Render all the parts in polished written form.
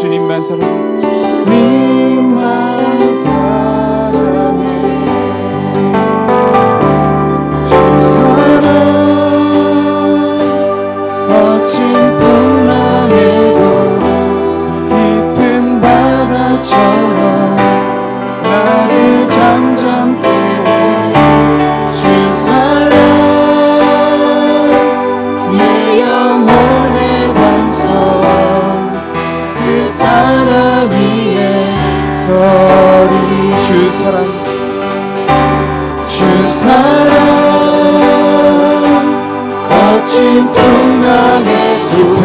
주님만 사랑해. 주님만 사랑해. 주 사랑 거친 풍랑에도 깊은 바다처럼 나를 잠잠케 해. 주 사랑 내 영혼의 반석 그 사랑 위에 서리. 주 사랑 주 사랑 거친 풍랑의 깊은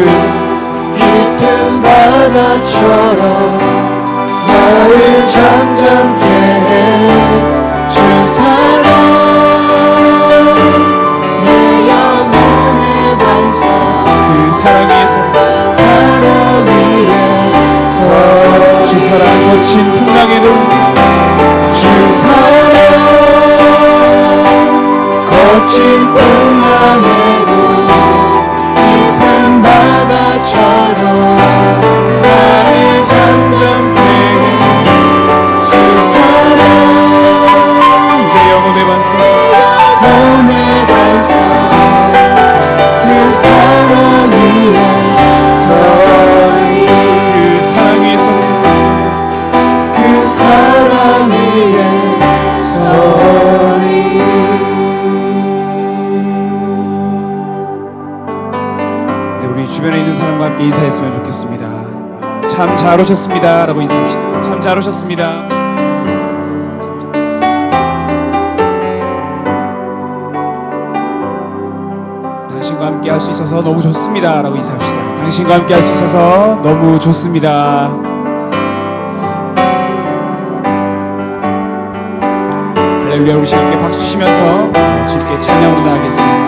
바다처럼 나를 잠잠케 해. 주 사랑 내 영혼의 반석 그 사랑 위에서 사랑 위에서. 주 사랑 거친 풍랑에도 주 사랑 거친 풍랑에도 깊은 바다처럼 나를 잠잠케 해. 주 사랑 내 영혼의 반석 영혼의 반석 그 사랑 위에 서리. 그 사랑 위에서 그 사랑 위에 서리. 네, 우리 주변에 있는 사람과 함께 인사했으면 좋겠습니다. 참 잘 오셨습니다 라고 인사합시다. 참 잘 오셨습니다. 당신과 함께 할 수 있어서 너무 좋습니다 라고 인사합시다. 당신과 함께 할 수 있어서 너무 좋습니다. 할렐루야. 우리 함께 박수 치면서 주님께 찬양을 나가겠습니다.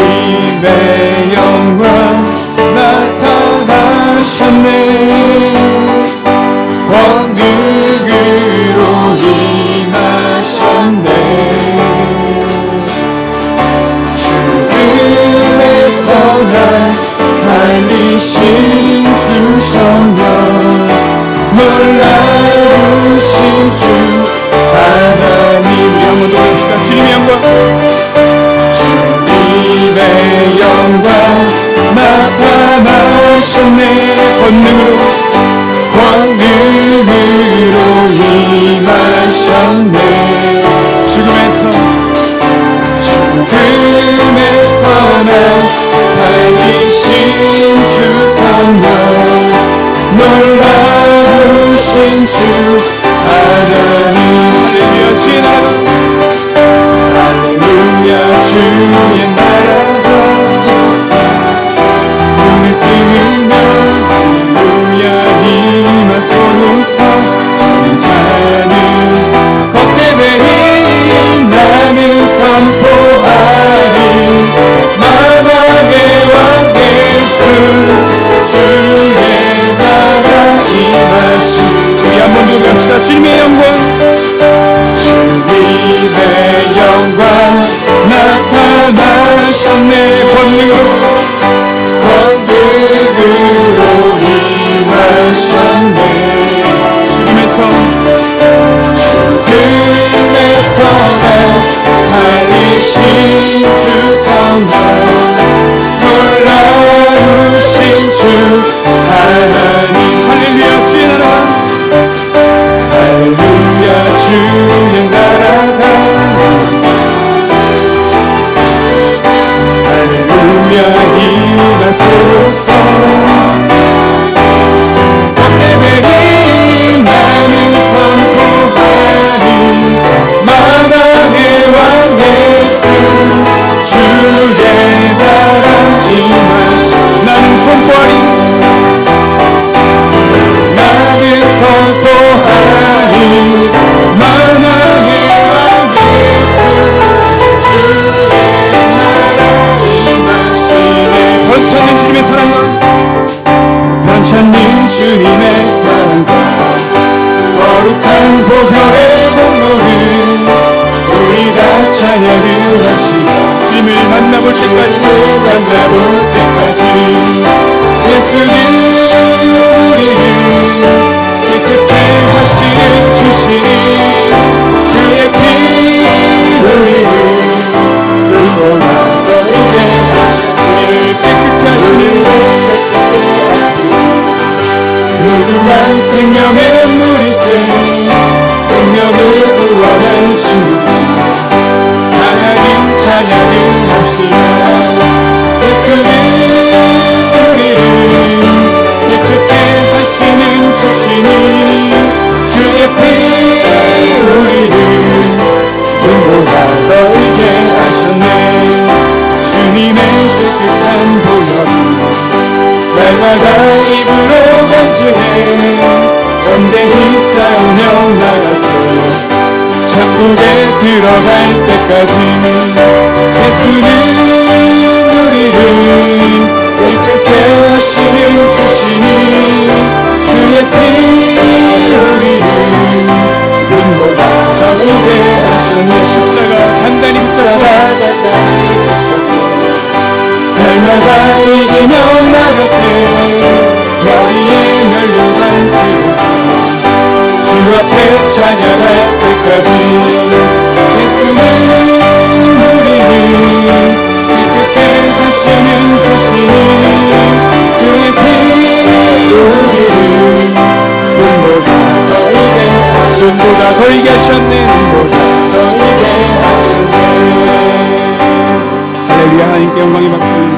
주님의 영광 나타나셨네. 권능으로 임하셨네. 죽음에서 날 살리신 주 성령 찬양을 합시다. 예수는 우리를 기쁘게 하시는 주시니 주의 피 우리를 눈보다 떨게 하셨네. 주님의 깨끗한 보혈이 날마다 입으로 간증해 언제히 싸우며 나가서 천국에 들어갈 때까지 예수는 우리를 깨끗게 하시는 주시니 주의 피 우리를 눈보다 떨게 하셨네. 십자가 단단히 붙잡고 날마다 이기며 나가세 머리에 멸류관 쓰고서 주 앞에 찬양할 때까지 예수는 우리를 기쁘게 하시는 주시니 그의 피 우리를 눈보다 떨게 하셨네. 눈보다 더이게 하셨네. 눈보다 떨게 하셨네. 할렐루야. 하나님께 영광이 받습니다.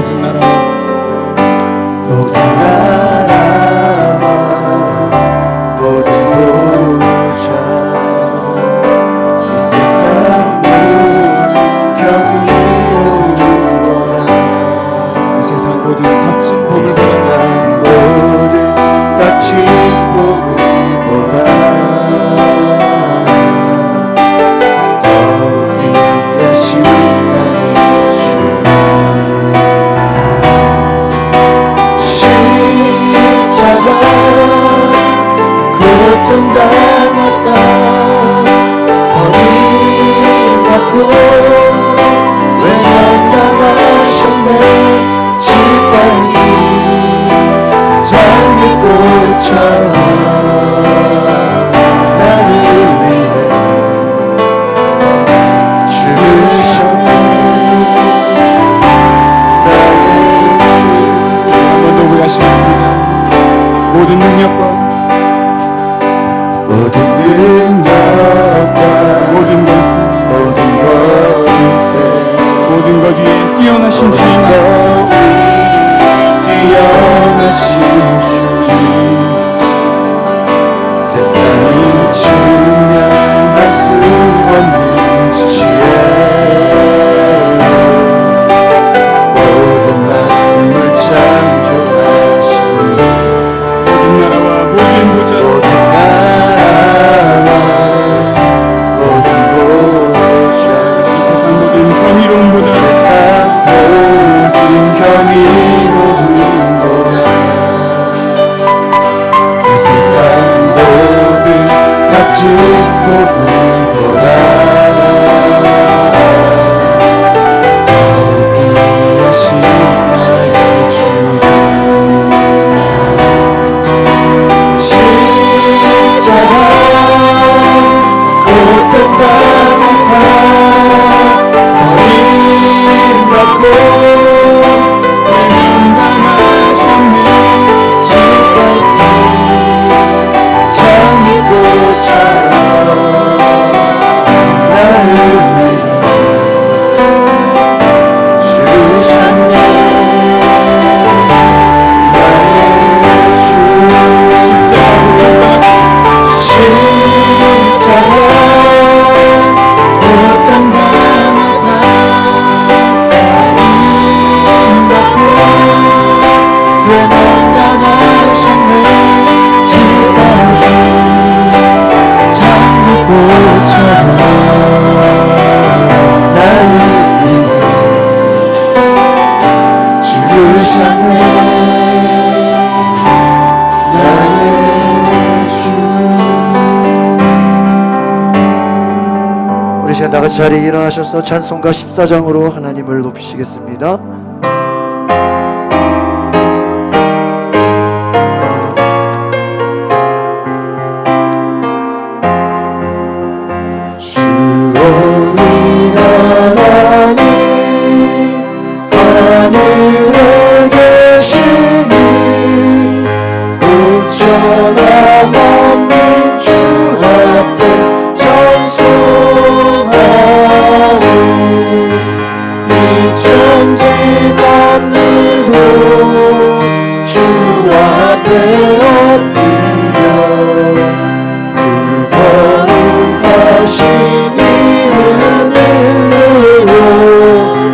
모든 나라와 모든 보좌 이 세상 경이로우보다 이 세상 모든 값진 이 복을 세상 모든 값진 복을보다 더욱 귀하신 나의 주님 십자가 고통당하사 버림받고 외면당하셨네. 짓밟힌 장미꽃처럼 나를 위해 죽으셨네. 나의 주 한 번 더 고백하시겠습니다. 모든 능력과 모든 능력과 모든 것은 모든 것에 모든 것 위에 뛰어나신 모든 주님, 것 위에 뛰어나신 주님 세상이 증명할 수 없는 지혜 모든 만물 창조하시는 모든 나라와 시간 다 같이 자리에 일어나셔서 찬송가 14장으로 하나님을 높이시겠습니다. 주의 하나님 하늘에 계시니 온전한 만민 주 앞에 찬송하리 이 천지 만물도 주 앞에 엎드려 그 거룩하신 이름을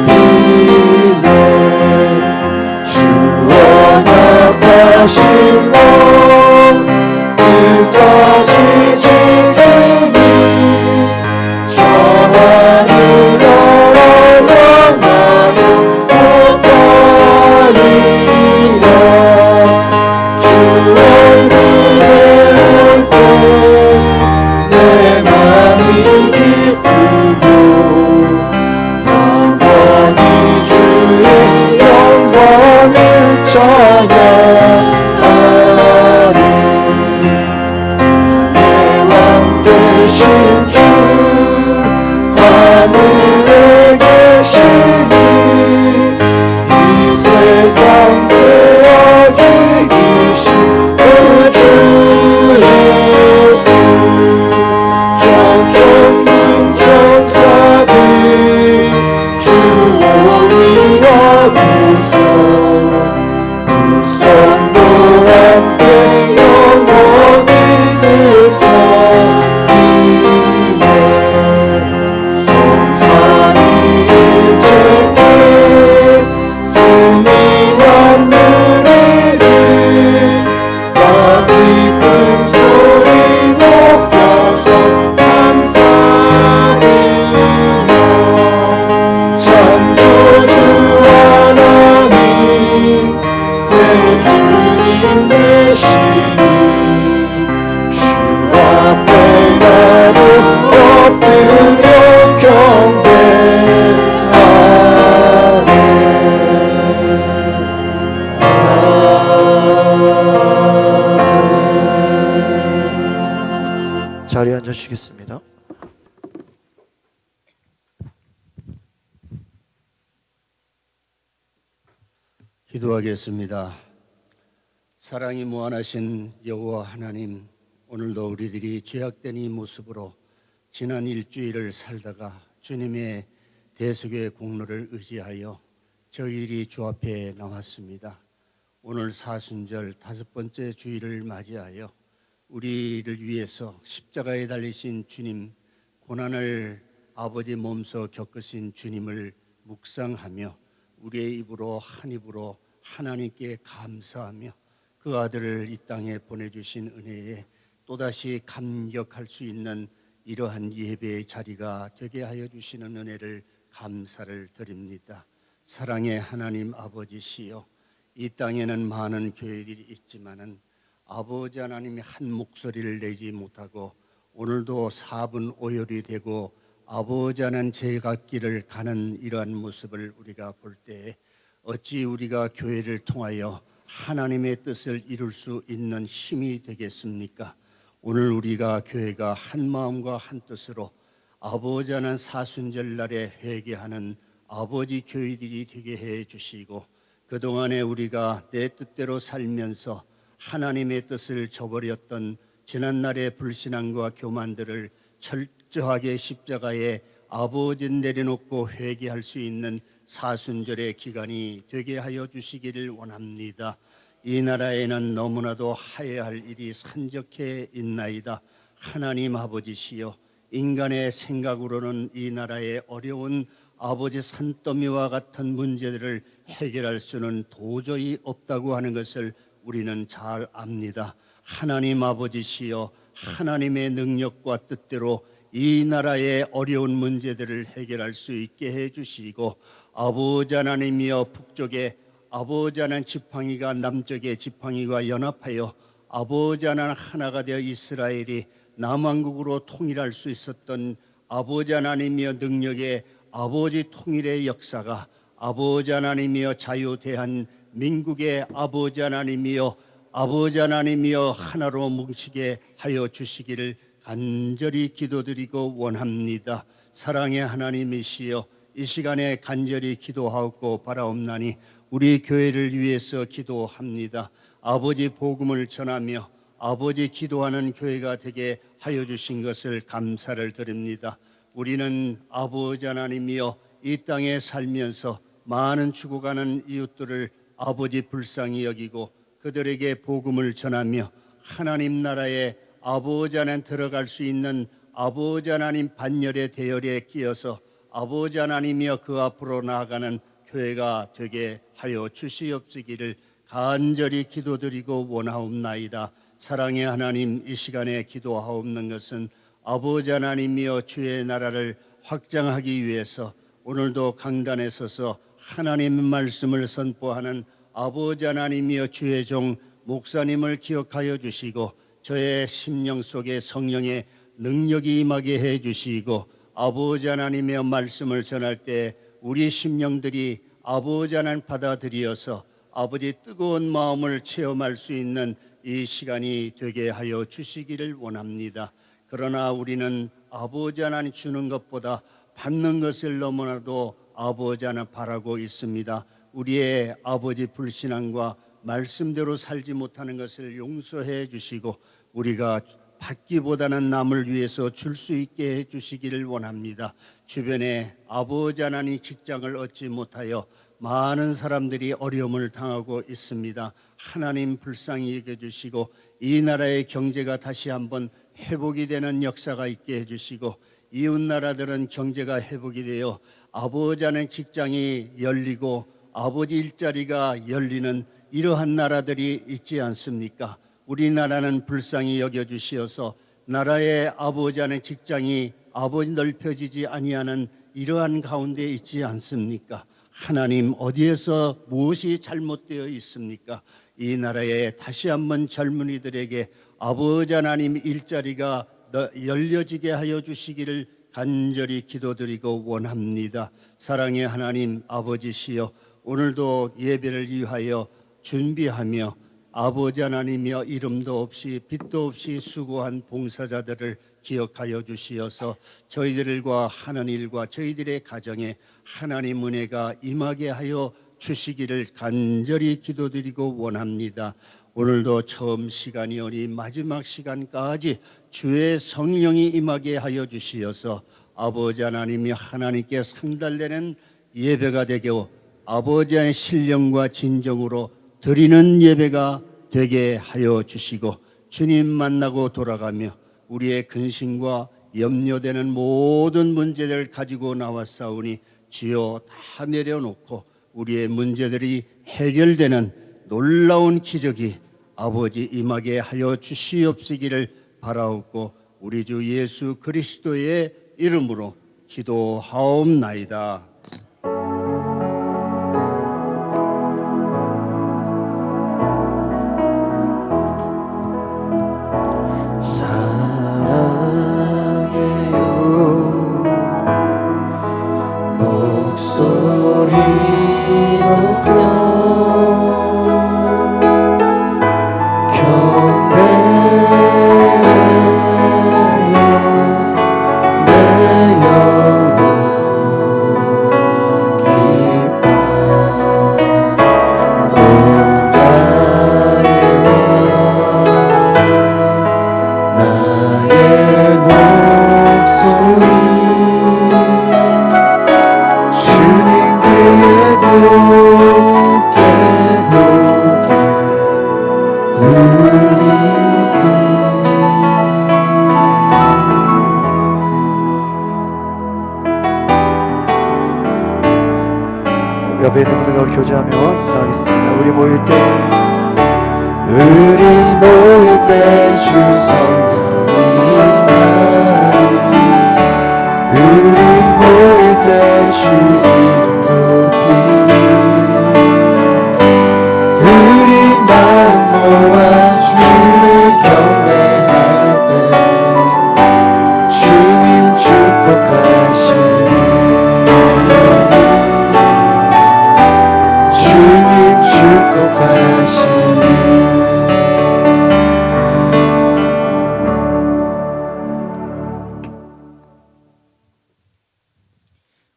높이네 주 언약하신 법 끝까지 지키니 저 하늘 나라 향하여 못가리라 주 얼굴에 올 때 내 맘이 기쁘고 영원히 주의 영광을 찬양하리 내 왕 되신 주 하늘에 계시니 이 세상 죄악이 이신 우주 예수 천천군 천사들 주 오리하고서 우선도 함께 영원히 드사이네 성삼위 일체에 승리한 누리들 나 기쁜 소리 높여서 감사해요 창조주 하나님 내 주님 되시니 주 앞에 나도 엎드려 경배하네 자리에 앉으시겠습니다. 기도하겠습니다. 사랑이 무한하신 여호와 하나님, 오늘도 우리들이 죄악된 이 모습으로 지난 일주일을 살다가 주님의 대속의 공로를 의지하여 저희들이 주 앞에 나왔습니다. 오늘 사순절 5번째 주일을 맞이하여 우리를 위해서 십자가에 달리신 주님, 고난을 아버지 몸소 겪으신 주님을 묵상하며 우리의 입으로 한 입으로 하나님께 감사하며 그 아들을 이 땅에 보내주신 은혜에 또다시 감격할 수 있는 이러한 예배의 자리가 되게 하여 주시는 은혜를 감사를 드립니다. 사랑의 하나님 아버지시여, 이 땅에는 많은 교회들이 있지만은 아버지 하나님이 한 목소리를 내지 못하고 오늘도 4분 오열이 되고 아버지 하나님 제각길을 가는 이러한 모습을 우리가 볼 때에 어찌 우리가 교회를 통하여 하나님의 뜻을 이룰 수 있는 힘이 되겠습니까? 오늘 우리가 교회가 한 마음과 한 뜻으로 아버지 하나님 사순절 날에 회개하는 아버지 교회들이 되게 해 주시고, 그동안에 우리가 내 뜻대로 살면서 하나님의 뜻을 저버렸던 지난날의 불신앙과 교만들을 철저하게 십자가에 아버지 내려놓고 회개할 수 있는 사순절의 기간이 되게 하여 주시기를 원합니다. 이 나라에는 너무나도 하여야 할 일이 산적해 있나이다. 하나님 아버지시여, 인간의 생각으로는 이 나라의 어려운 아버지 산더미와 같은 문제들을 해결할 수는 도저히 없다고 하는 것을 우리는 잘 압니다. 하나님 아버지시여, 하나님의 능력과 뜻대로 이 나라의 어려운 문제들을 해결할 수 있게 해주시고, 아버지 하나님이여, 북쪽에 아버지 하나님 지팡이가 남쪽의 지팡이와 연합하여 아버지 하나님 하나가 되어 이스라엘이 남왕국으로 통일할 수 있었던 아버지 하나님이여 능력의 아버지 통일의 역사가 아버지 하나님이여 자유 대한민국의 아버지 하나님이여 아버지 하나님이여 하나로 뭉치게 하여 주시기를 간절히 기도드리고 원합니다. 사랑의 하나님이시여 이 시간에 간절히 기도하고 바라옵나니 우리 교회를 위해서 기도합니다. 아버지 복음을 전하며 아버지 기도하는 교회가 되게 하여 주신 것을 감사를 드립니다. 우리는 아버지 하나님이여 이 땅에 살면서 많은 죽어가는 이웃들을 아버지 불쌍히 여기고 그들에게 복음을 전하며 하나님 나라에 아버지 안에 들어갈 수 있는 아버지 하나님 반열의 대열에 끼어서 아버지 하나님이여 그 앞으로 나아가는 교회가 되게 하여 주시옵시기를 간절히 기도드리고 원하옵나이다. 사랑의 하나님, 이 시간에 기도하옵는 것은 아버지 하나님이여 주의 나라를 확장하기 위해서 오늘도 강단에 서서 하나님의 말씀을 선포하는 아버지 하나님이여 주의 종 목사님을 기억하여 주시고 저의 심령 속에 성령의 능력이 임하게 해 주시고 아버지 하나님의 말씀을 전할 때 우리 심령들이 아버지 하나님 받아들여서 아버지 뜨거운 마음을 체험할 수 있는 이 시간이 되게 하여 주시기를 원합니다. 그러나 우리는 아버지 하나님 주는 것보다 받는 것을 너무나도 아버지 하나님 바라고 있습니다. 우리의 아버지 불신앙과 말씀대로 살지 못하는 것을 용서해 주시고 우리가 받기보다는 남을 위해서 줄 수 있게 해 주시기를 원합니다. 주변에 아버지 하나님 직장을 얻지 못하여 많은 사람들이 어려움을 당하고 있습니다. 하나님 불쌍히 여겨주시고 이 나라의 경제가 다시 한번 회복이 되는 역사가 있게 해주시고 이웃 나라들은 경제가 회복이 되어 아버지 하나님 직장이 열리고 아버지 일자리가 열리는 이러한 나라들이 있지 않습니까? 우리나라는 불쌍히 여겨주시어서 나라의 아버지 하나님 직장이 아버지 넓혀지지 아니하는 이러한 가운데 있지 않습니까? 하나님 어디에서 무엇이 잘못되어 있습니까? 이 나라에 다시 한번 젊은이들에게 아버지 하나님 일자리가 열려지게 하여 주시기를 간절히 기도드리고 원합니다. 사랑의 하나님 아버지시여 오늘도 예배를 위하여 준비하며 아버지 하나님이여 이름도 없이 빛도 없이 수고한 봉사자들을 기억하여 주시어서 저희들과 하는 일과 저희들의 가정에 하나님 은혜가 임하게 하여 주시기를 간절히 기도드리고 원합니다. 오늘도 처음 시간이오니 마지막 시간까지 주의 성령이 임하게 하여 주시어서 아버지 하나님이 하나님께 상달되는 예배가 되게 아버지의 신령과 진정으로 드리는 예배가 되게 하여 주시고 주님 만나고 돌아가며 우리의 근심과 염려되는 모든 문제들을 가지고 나왔사오니 주여 다 내려놓고 우리의 문제들이 해결되는 놀라운 기적이 아버지 임하게 하여 주시옵시기를 바라옵고 우리 주 예수 그리스도의 이름으로 기도하옵나이다. 옆에 있는 분들과 교제하며 인사하겠습니다. 우리 모일 때 주 성령이 임하니 우리 모일 때 주 이름 높이니 우리 마음 모아 주를 경배할 때 주님 축복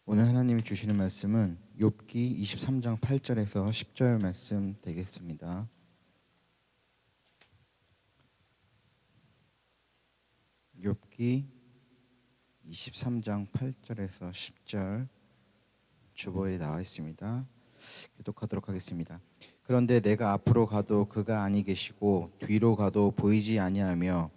오늘 하나님이 주시는 말씀은 욥기 23장 8절에서 10절 말씀 되겠습니다. 욥기 23장 8절에서 10절 주보에 나와 있습니다. 교독하도록 하겠습니다. 그런데 내가 앞으로 가도 그가 아니 계시고 뒤로 가도 보이지 아니하며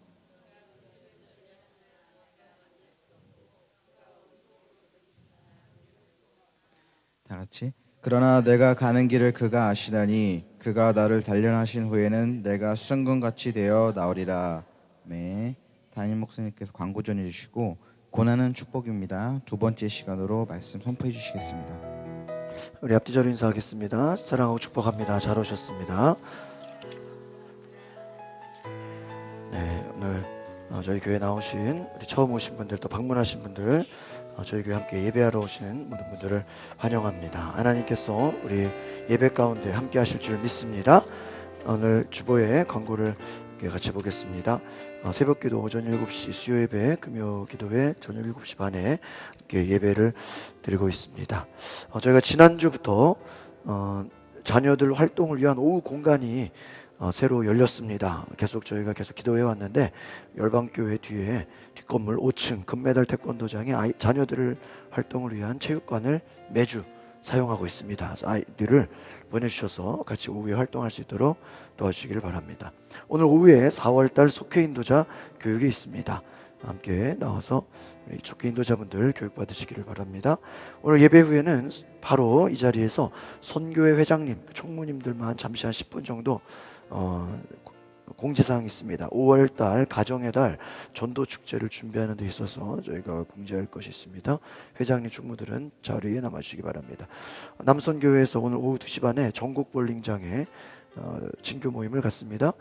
다 같이 그러나 내가 가는 길을 그가 아시다니 그가 나를 단련하신 후에는 내가 수정금같이 되어 나오리라. 네, 담임 목사님께서 광고 전해 주시고 고난은 축복입니다. 두 번째 시간으로 말씀 선포해 주시겠습니다. 우리 앞뒤자로 인사하겠습니다. 사랑하고 축복합니다. 잘 오셨습니다. 네, 오늘 저희 교회 나오신 우리 처음 오신 분들 또 방문하신 분들 저희 교회 함께 예배하러 오신 모든 분들을 환영합니다. 하나님께서 우리 예배 가운데 함께 하실 줄 믿습니다. 오늘 주보의 광고를 같이 보겠습니다. 새벽기도 오전 7시 수요예배, 금요기도회 저녁 7시 반에 이렇게 예배를 드리고 있습니다. 저희가 지난주부터 자녀들 활동을 위한 오후 공간이 새로 열렸습니다. 저희가 계속 기도해 왔는데 열방교회 뒤에 뒷건물 5층 금메달 태권도장에 자녀들을 활동을 위한 체육관을 매주 사용하고 있습니다. 아이들을 보내주셔서 같이 오후에 활동할 수 있도록 도와주시기를 바랍니다. 오늘 오후에 4월달 속회 인도자 교육이 있습니다. 함께 나와서 우리 속회 인도자분들 교육받으시기를 바랍니다. 오늘 예배 후에는 바로 이 자리에서 선교회 회장님, 총무님들만 잠시 한 10분 정도 공지사항이 있습니다. 5월달 가정의 달 전도 축제를 준비하는 데 있어서 저희가 공지할 것이 있습니다. 회장님 총무들은 자리에 남아주시기 바랍니다. 남선교회에서 오늘 오후 2시 반에 전국 볼링장에 친교 모임을 갖습니다.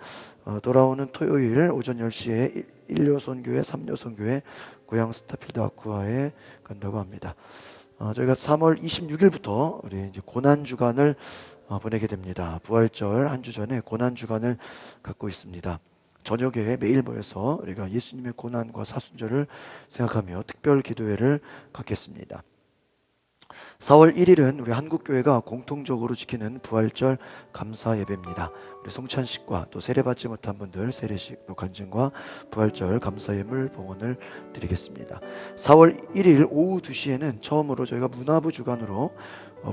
돌아오는 토요일 오전 10시에 1료선교회, 3료선교회 고향 스타필드 아쿠아에 간다고 합니다. 저희가 3월 26일부터 우리 이제 고난 주간을 보내게 됩니다. 부활절 한 주 전에 고난 주간을 갖고 있습니다. 저녁에 매일 모여서 우리가 예수님의 고난과 사순절을 생각하며 특별 기도회를 갖겠습니다. 4월 1일은 우리 한국교회가 공통적으로 지키는 부활절 감사 예배입니다. 우리 성찬식과 또 세례받지 못한 분들 세례식 또 간증과 부활절 감사 예물 봉헌을 드리겠습니다. 4월 1일 오후 2시에는 처음으로 저희가 문화부 주관으로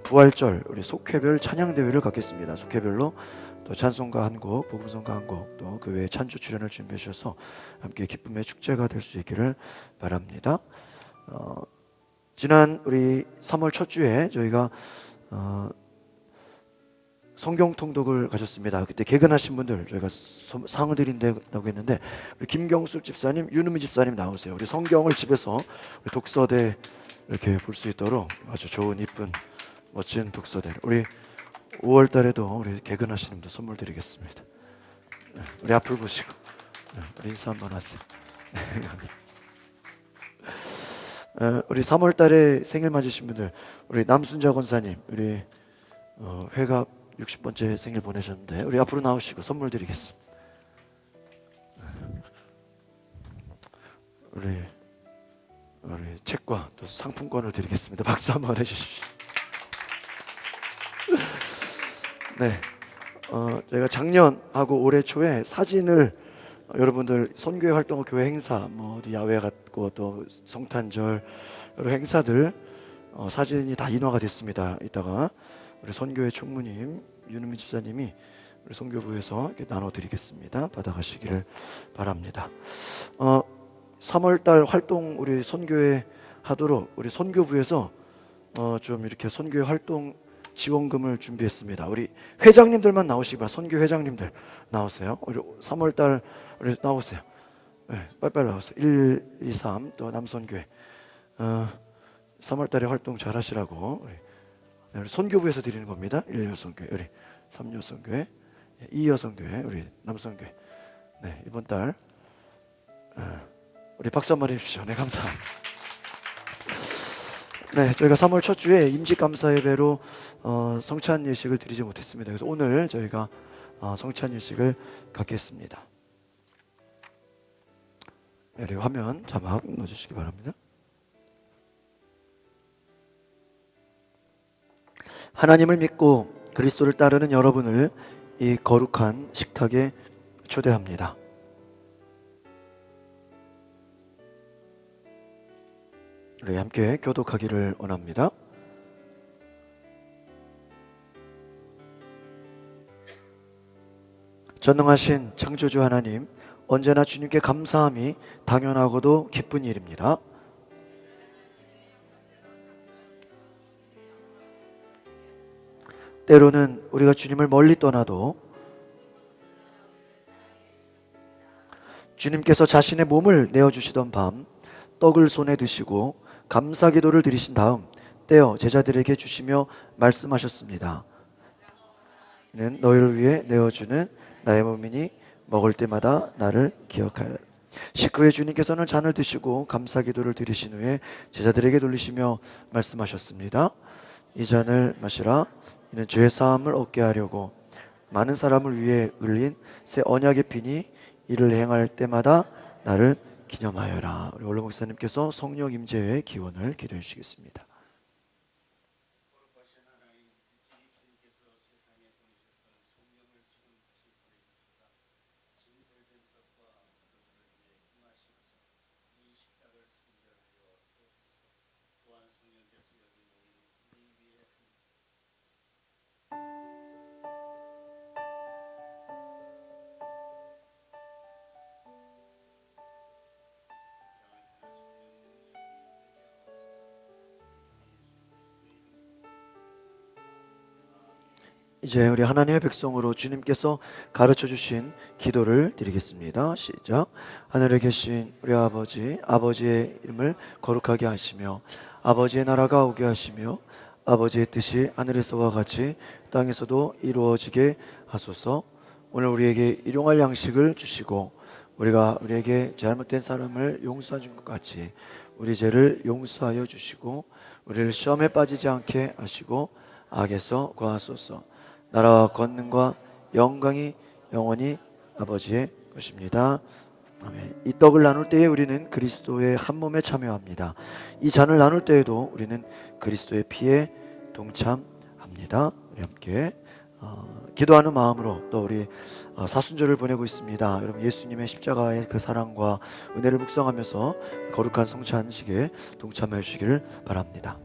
부활절 우리 속회별 찬양 대회를 갖겠습니다. 속회별로 또 찬송가 한 곡, 복음성가 한 곡, 또 그 외에 찬조 출연을 준비해 주셔서 함께 기쁨의 축제가 될 수 있기를 바랍니다. 지난 우리 3월 첫 주에 저희가 성경 통독을 가졌습니다. 그때 개근하신 분들 저희가 상을 드린다고 했는데 우리 김경숙 집사님, 윤우미 집사님 나오세요. 우리 성경을 집에서 우리 독서대 이렇게 볼 수 있도록 아주 좋은 이쁜 멋진 독서대. 우리 5월 달에도 우리 개근하시는 분들 선물 드리겠습니다. 우리 앞을 보시고 우리 인사 한번 하세요. 우리 3월 달에 생일 맞으신 분들 우리 남순자 권사님 우리 회갑 60번째 생일 보내셨는데 우리 앞으로 나오시고 선물 드리겠습니다. 우리 책과 또 상품권을 드리겠습니다. 박수 한번 해주십시오. 네, 저희가 작년하고 올해 초에 사진을 여러분들 선교회 활동, 교회 행사, 뭐 어디 야외 갔고 또 성탄절 여러 행사들 사진이 다 인화가 됐습니다. 이따가 우리 선교회 총무님 윤은미 집사님이 우리 선교부에서 이렇게 나눠드리겠습니다. 받아가시기를 바랍니다. 3월달 활동 우리 선교회 하도록 우리 선교부에서 좀 이렇게 선교회 활동 지원금을 준비했습니다. 우리 회장님들만 나오시기 바랍니다. 선교 회장님들 나오세요. 우리 3월달 우리 나오세요. 네, 빨리빨리 나오세요. 1, 2, 3 또 남선교회 3월달에 활동 잘 하시라고 우리 선교부에서 드리는 겁니다. 1여선교회 우리 3여선교회 2여선교회 우리 남선교회 네, 이번 달 우리 박수 한번 해주시죠. 네, 감사합니다. 네, 저희가 3월 첫 주에 임직감사 예배로 성찬 예식을 드리지 못했습니다. 그래서 오늘 저희가 성찬 예식을 갖겠습니다. 네, 화면 자막 넣어주시기 바랍니다. 하나님을 믿고 그리스도를 따르는 여러분을 이 거룩한 식탁에 초대합니다. 우리 함께 교독하기를 원합니다. 전능하신 창조주 하나님, 언제나 주님께 감사함이 당연하고도 기쁜 일입니다. 때로는 우리가 주님을 멀리 떠나도 주님께서 자신의 몸을 내어주시던 밤 떡을 손에 드시고 감사 기도를 드리신 다음 떼어 제자들에게 주시며 말씀하셨습니다. 이는 너희를 위해 내어주는 나의 몸이니 먹을 때마다 나를 기억하여. 식후에 주님께서는 잔을 드시고 감사 기도를 드리신 후에 제자들에게 돌리시며 말씀하셨습니다. 이 잔을 마시라. 이는 죄의 사함을 얻게 하려고 많은 사람을 위해 흘린 새 언약의 피니 이를 행할 때마다 나를 기념하여라. 우리 원로 목사님께서 성령 임재의 기원을 기도해 주시겠습니다. 이제 우리 하나님의 백성으로 주님께서 가르쳐 주신 기도를 드리겠습니다. 시작. 하늘에 계신 우리 아버지, 아버지의 이름을 거룩하게 하시며 아버지의 나라가 오게 하시며 아버지의 뜻이 하늘에서와 같이 땅에서도 이루어지게 하소서. 오늘 우리에게 일용할 양식을 주시고 우리가 우리에게 잘못된 사람을 용서해 준 것 같이 우리 죄를 용서하여 주시고 우리를 시험에 빠지지 않게 하시고 악에서 구하소서. 나라와 권능과 영광이 영원히 아버지의 것입니다. 아멘. 이 떡을 나눌 때에 우리는 그리스도의 한 몸에 참여합니다. 이 잔을 나눌 때에도 우리는 그리스도의 피에 동참합니다. 우리 함께 기도하는 마음으로 또 우리 사순절을 보내고 있습니다. 여러분 예수님의 십자가의 그 사랑과 은혜를 묵상하면서 거룩한 성찬식에 동참해 주시기를 바랍니다.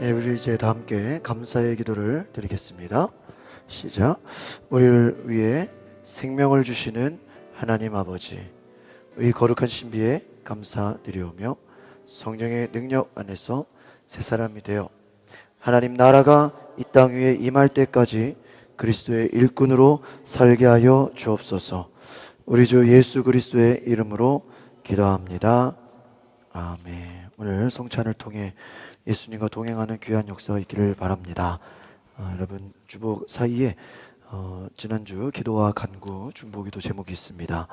네, 우리 이제 다 함께 감사의 기도를 드리겠습니다. 시작. 우리를 위해 생명을 주시는 하나님 아버지, 우리 거룩한 신비에 감사드리오며 성령의 능력 안에서 새 사람이 되어 하나님 나라가 이 땅 위에 임할 때까지 그리스도의 일꾼으로 살게 하여 주옵소서. 우리 주 예수 그리스도의 이름으로 기도합니다. 아멘. 오늘 성찬을 통해 예수님과 동행하는 귀한 역사가 있기를 바랍니다. 여러분 주복 사이에 지난주 기도와 간구 중보기도 제목이 있습니다.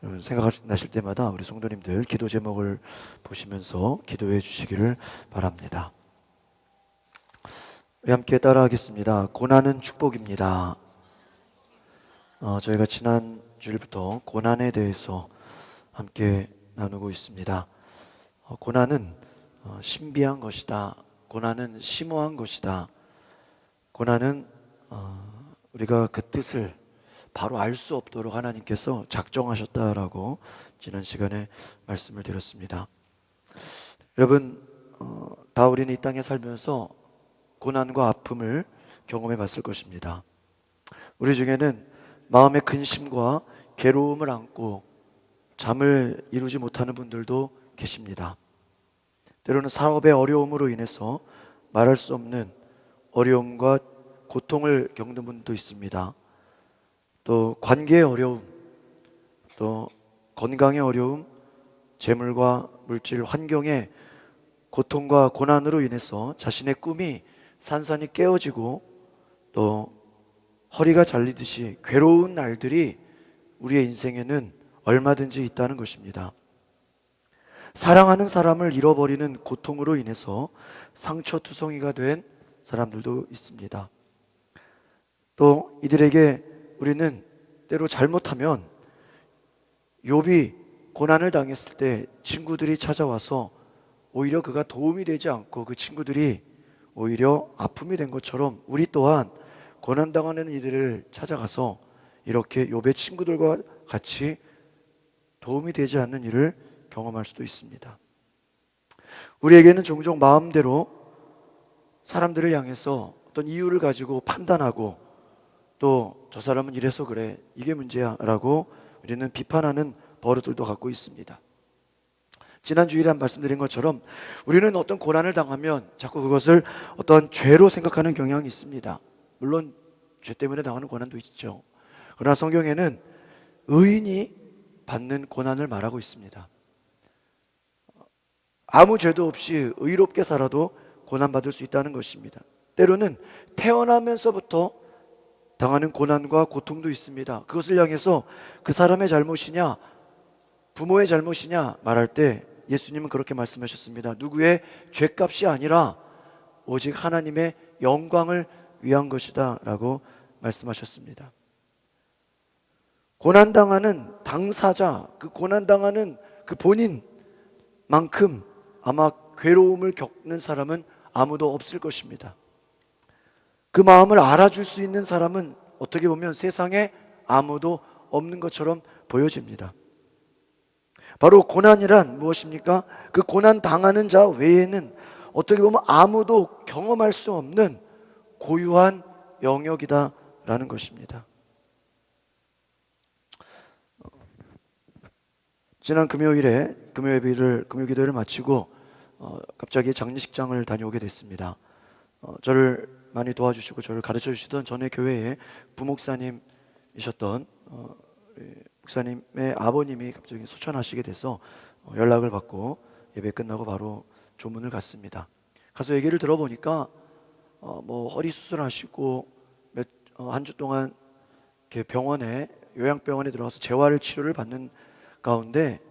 여러분 생각나실 때마다 우리 성도님들 기도 제목을 보시면서 기도해 주시기를 바랍니다. 우리 함께 따라하겠습니다. 고난은 축복입니다. 저희가 지난 주일부터 고난에 대해서 함께 나누고 있습니다. 고난은 신비한 것이다. 고난은 심오한 것이다. 고난은 우리가 그 뜻을 바로 알 수 없도록 하나님께서 작정하셨다라고 지난 시간에 말씀을 드렸습니다. 여러분 다 우리는 이 땅에 살면서 고난과 아픔을 경험해 봤을 것입니다. 우리 중에는 마음의 근심과 괴로움을 안고 잠을 이루지 못하는 분들도 계십니다. 때로는 사업의 어려움으로 인해서 말할 수 없는 어려움과 고통을 겪는 분도 있습니다. 또 관계의 어려움, 또 건강의 어려움, 재물과 물질, 환경의 고통과 고난으로 인해서 자신의 꿈이 산산이 깨어지고 또 허리가 잘리듯이 괴로운 날들이 우리의 인생에는 얼마든지 있다는 것입니다. 사랑하는 사람을 잃어버리는 고통으로 인해서 상처투성이가 된 사람들도 있습니다. 또 이들에게 우리는 때로 잘못하면 욥이 고난을 당했을 때 친구들이 찾아와서 오히려 그가 도움이 되지 않고 그 친구들이 오히려 아픔이 된 것처럼 우리 또한 고난당하는 이들을 찾아가서 이렇게 욥의 친구들과 같이 도움이 되지 않는 일을 경험할 수도 있습니다. 우리에게는 종종 마음대로 사람들을 향해서 어떤 이유를 가지고 판단하고 또 저 사람은 이래서 그래, 이게 문제야 라고 우리는 비판하는 버릇들도 갖고 있습니다. 지난 주일에 말씀드린 것처럼 우리는 어떤 고난을 당하면 자꾸 그것을 어떤 죄로 생각하는 경향이 있습니다. 물론 죄 때문에 당하는 고난도 있죠. 그러나 성경에는 의인이 받는 고난을 말하고 있습니다. 아무 죄도 없이 의롭게 살아도 고난받을 수 있다는 것입니다. 때로는 태어나면서부터 당하는 고난과 고통도 있습니다. 그것을 향해서 그 사람의 잘못이냐 부모의 잘못이냐 말할 때 예수님은 그렇게 말씀하셨습니다. 누구의 죄값이 아니라 오직 하나님의 영광을 위한 것이다 라고 말씀하셨습니다. 고난당하는 당사자, 그 고난당하는 그 본인만큼 아마 괴로움을 겪는 사람은 아무도 없을 것입니다. 그 마음을 알아줄 수 있는 사람은 어떻게 보면 세상에 아무도 없는 것처럼 보여집니다. 바로 고난이란 무엇입니까? 그 고난 당하는 자 외에는 어떻게 보면 아무도 경험할 수 없는 고유한 영역이다라는 것입니다. 지난 금요일에 금요기도를 마치고 갑자기 장례식장을 다녀오게 됐습니다. 저를 많이 도와주시고 저를 가르쳐 주시던 전에 교회의 부목사님이셨던 목사님의 아버님이 갑자기 소천하시게 돼서 연락을 받고 예배 끝나고 바로 조문을 갔습니다. 가서 얘기를 들어보니까 허리 수술하시고 한 주 동안 이렇게 병원에 요양병원에 들어가서 재활 치료를 받는 가운데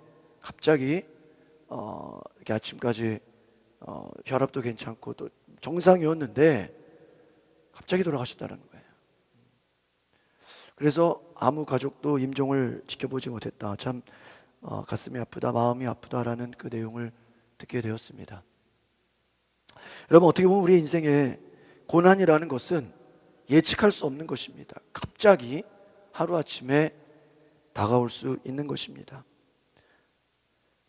갑자기 이렇게 아침까지 혈압도 괜찮고 또 정상이었는데 갑자기 돌아가셨다는 거예요. 그래서 아무 가족도 임종을 지켜보지 못했다. 참 가슴이 아프다, 마음이 아프다라는 그 내용을 듣게 되었습니다. 여러분 어떻게 보면 우리 인생에 고난이라는 것은 예측할 수 없는 것입니다. 갑자기 하루아침에 다가올 수 있는 것입니다.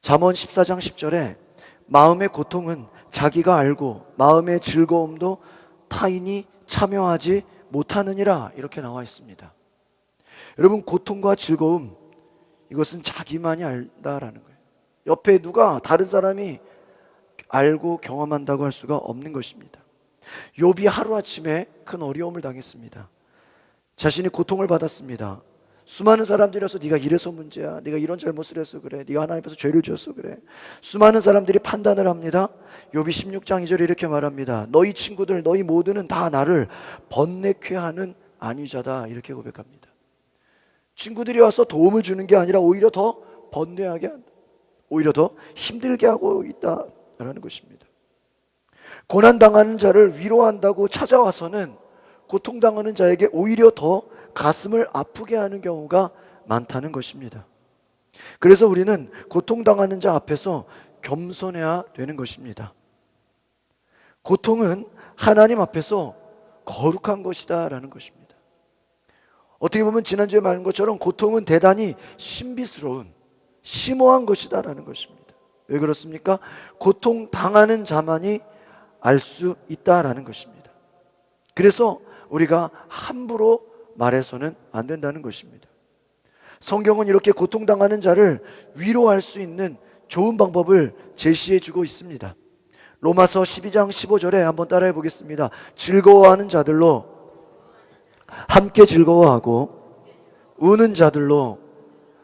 잠언 14장 10절에 마음의 고통은 자기가 알고 마음의 즐거움도 타인이 참여하지 못하느니라 이렇게 나와 있습니다. 여러분, 고통과 즐거움 이것은 자기만이 알다라는 거예요. 옆에 누가 다른 사람이 알고 경험한다고 할 수가 없는 것입니다. 욥이 하루아침에 큰 어려움을 당했습니다. 자신이 고통을 받았습니다. 수많은 사람들이 와서 네가 이래서 문제야, 네가 이런 잘못을 해서 그래, 네가 하나님 앞에서 죄를 지었어 그래. 수많은 사람들이 판단을 합니다. 욥이 16장 2절에 이렇게 말합니다. 너희 친구들, 너희 모두는 다 나를 번뇌케 하는 안위자다 이렇게 고백합니다. 친구들이 와서 도움을 주는 게 아니라 오히려 더 번뇌하게 한다, 오히려 더 힘들게 하고 있다라는 것입니다. 고난당하는 자를 위로한다고 찾아와서는 고통당하는 자에게 오히려 더 가슴을 아프게 하는 경우가 많다는 것입니다. 그래서 우리는 고통당하는 자 앞에서 겸손해야 되는 것입니다. 고통은 하나님 앞에서 거룩한 것이다 라는 것입니다. 어떻게 보면 지난주에 말한 것처럼 고통은 대단히 신비스러운 심오한 것이다 라는 것입니다. 왜 그렇습니까? 고통당하는 자만이 알 수 있다라는 것입니다. 그래서 우리가 함부로 말해서는 안 된다는 것입니다. 성경은 이렇게 고통당하는 자를 위로할 수 있는 좋은 방법을 제시해 주고 있습니다. 로마서 12장 15절에 한번 따라해 보겠습니다. 즐거워하는 자들로 함께 즐거워하고 우는 자들로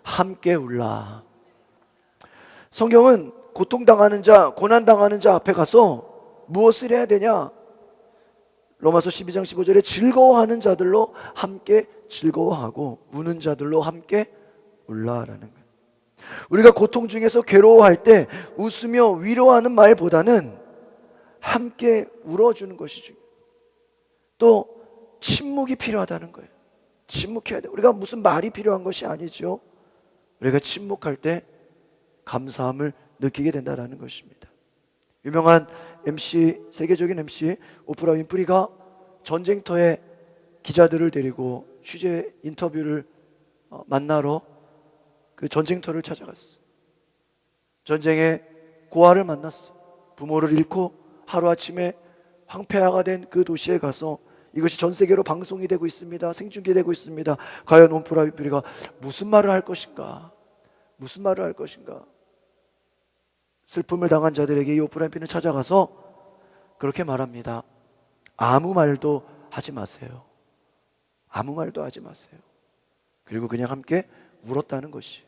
함께 울라. 성경은 고통당하는 자, 고난당하는 자 앞에 가서 무엇을 해야 되냐? 로마서 12장 15절에 즐거워하는 자들로 함께 즐거워하고 우는 자들로 함께 울라라는 거예요. 우리가 고통 중에서 괴로워할 때 웃으며 위로하는 말보다는 함께 울어주는 것이 중요해요. 또 침묵이 필요하다는 거예요. 침묵해야 돼요. 우리가 무슨 말이 필요한 것이 아니죠. 우리가 침묵할 때 감사함을 느끼게 된다는 것입니다. 유명한 MC, 세계적인 MC 오프라 윈프리가 전쟁터에 기자들을 데리고 취재 인터뷰를 만나러 그 전쟁터를 찾아갔어. 전쟁의 고아를 만났어. 부모를 잃고 하루아침에 황폐화가 된 그 도시에 가서 이것이 전 세계로 방송이 되고 있습니다. 생중계되고 있습니다. 과연 오프라 윈프리가 무슨 말을 할 것인가? 무슨 말을 할 것인가? 슬픔을 당한 자들에게 이 오프라 윈프리는 찾아가서 그렇게 말합니다. 아무 말도 하지 마세요. 아무 말도 하지 마세요. 그리고 그냥 함께 울었다는 것이.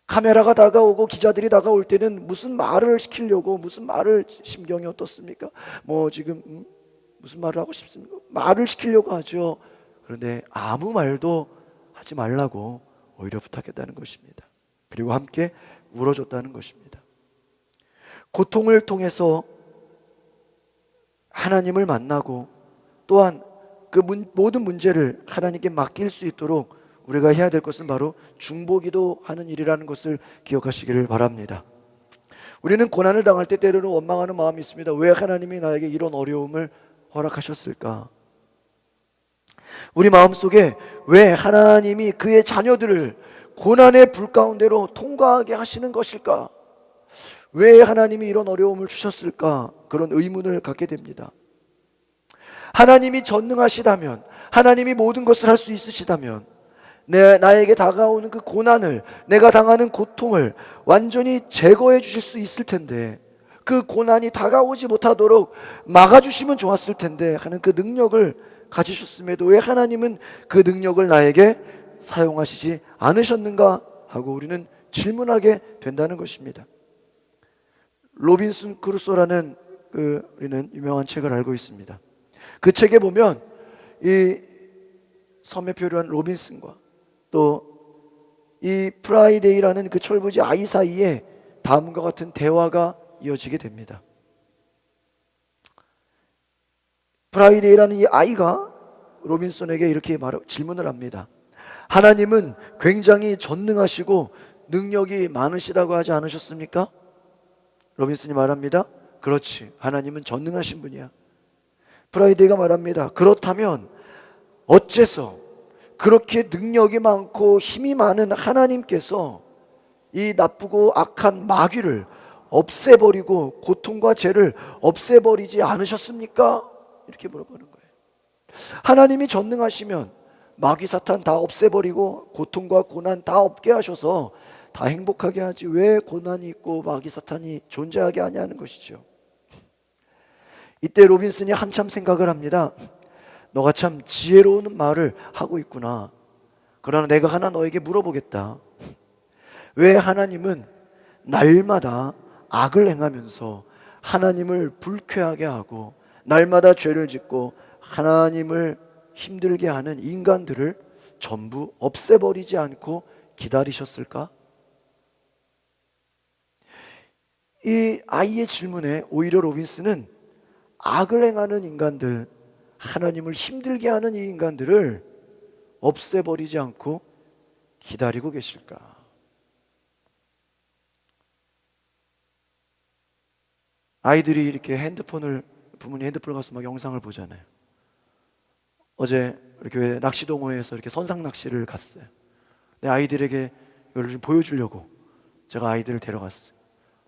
카메라가 다가오고 기자들이 다가올 때는 무슨 말을 시키려고, 무슨 말을 심경이 어떻습니까? 뭐 지금 무슨 말을 하고 싶습니까? 말을 시키려고 하죠. 그런데 아무 말도 하지 말라고 오히려 부탁했다는 것입니다. 그리고 함께 울어줬다는 것입니다. 고통을 통해서 하나님을 만나고 또한 그 모든 문제를 하나님께 맡길 수 있도록 우리가 해야 될 것은 바로 중보기도 하는 일이라는 것을 기억하시기를 바랍니다. 우리는 고난을 당할 때 때로는 원망하는 마음이 있습니다. 왜 하나님이 나에게 이런 어려움을 허락하셨을까? 우리 마음속에 왜 하나님이 그의 자녀들을 고난의 불 가운데로 통과하게 하시는 것일까? 왜 하나님이 이런 어려움을 주셨을까? 그런 의문을 갖게 됩니다. 하나님이 전능하시다면, 하나님이 모든 것을 할 수 있으시다면 나에게 다가오는 그 고난을, 내가 당하는 고통을 완전히 제거해 주실 수 있을 텐데, 그 고난이 다가오지 못하도록 막아주시면 좋았을 텐데 하는 그 능력을 가지셨음에도 왜 하나님은 그 능력을 나에게 사용하시지 않으셨는가 하고 우리는 질문하게 된다는 것입니다. 로빈슨 크루소라는 우리는 유명한 책을 알고 있습니다. 그 책에 보면 이 섬에 표류한 로빈슨과 또 이 프라이데이라는 그 철부지 아이 사이에 다음과 같은 대화가 이어지게 됩니다. 프라이데이라는 이 아이가 로빈슨에게 이렇게 질문을 합니다. 하나님은 굉장히 전능하시고 능력이 많으시다고 하지 않으셨습니까? 로빈슨이 말합니다. 그렇지, 하나님은 전능하신 분이야. 프라이데이가 말합니다. 그렇다면 어째서 그렇게 능력이 많고 힘이 많은 하나님께서 이 나쁘고 악한 마귀를 없애버리고 고통과 죄를 없애버리지 않으셨습니까? 이렇게 물어보는 거예요. 하나님이 전능하시면 마귀 사탄 다 없애버리고 고통과 고난 다 없게 하셔서 다 행복하게 하지 왜 고난이 있고 마귀 사탄이 존재하게 하냐는 것이죠. 이때 로빈슨이 한참 생각을 합니다. 너가 참 지혜로운 말을 하고 있구나. 그러나 내가 하나 너에게 물어보겠다. 왜 하나님은 날마다 악을 행하면서 하나님을 불쾌하게 하고 날마다 죄를 짓고 하나님을 힘들게 하는 인간들을 전부 없애버리지 않고 기다리셨을까? 이 아이의 질문에 오히려 로빈슨은 악을 행하는 인간들, 하나님을 힘들게 하는 이 인간들을 없애버리지 않고 기다리고 계실까? 아이들이 이렇게 부모님 핸드폰을 가서 막 영상을 보잖아요. 어제 이렇게 낚시동호회에서 이렇게 선상 낚시를 갔어요. 내 아이들에게 이걸 좀 보여주려고 제가 아이들을 데려갔어요.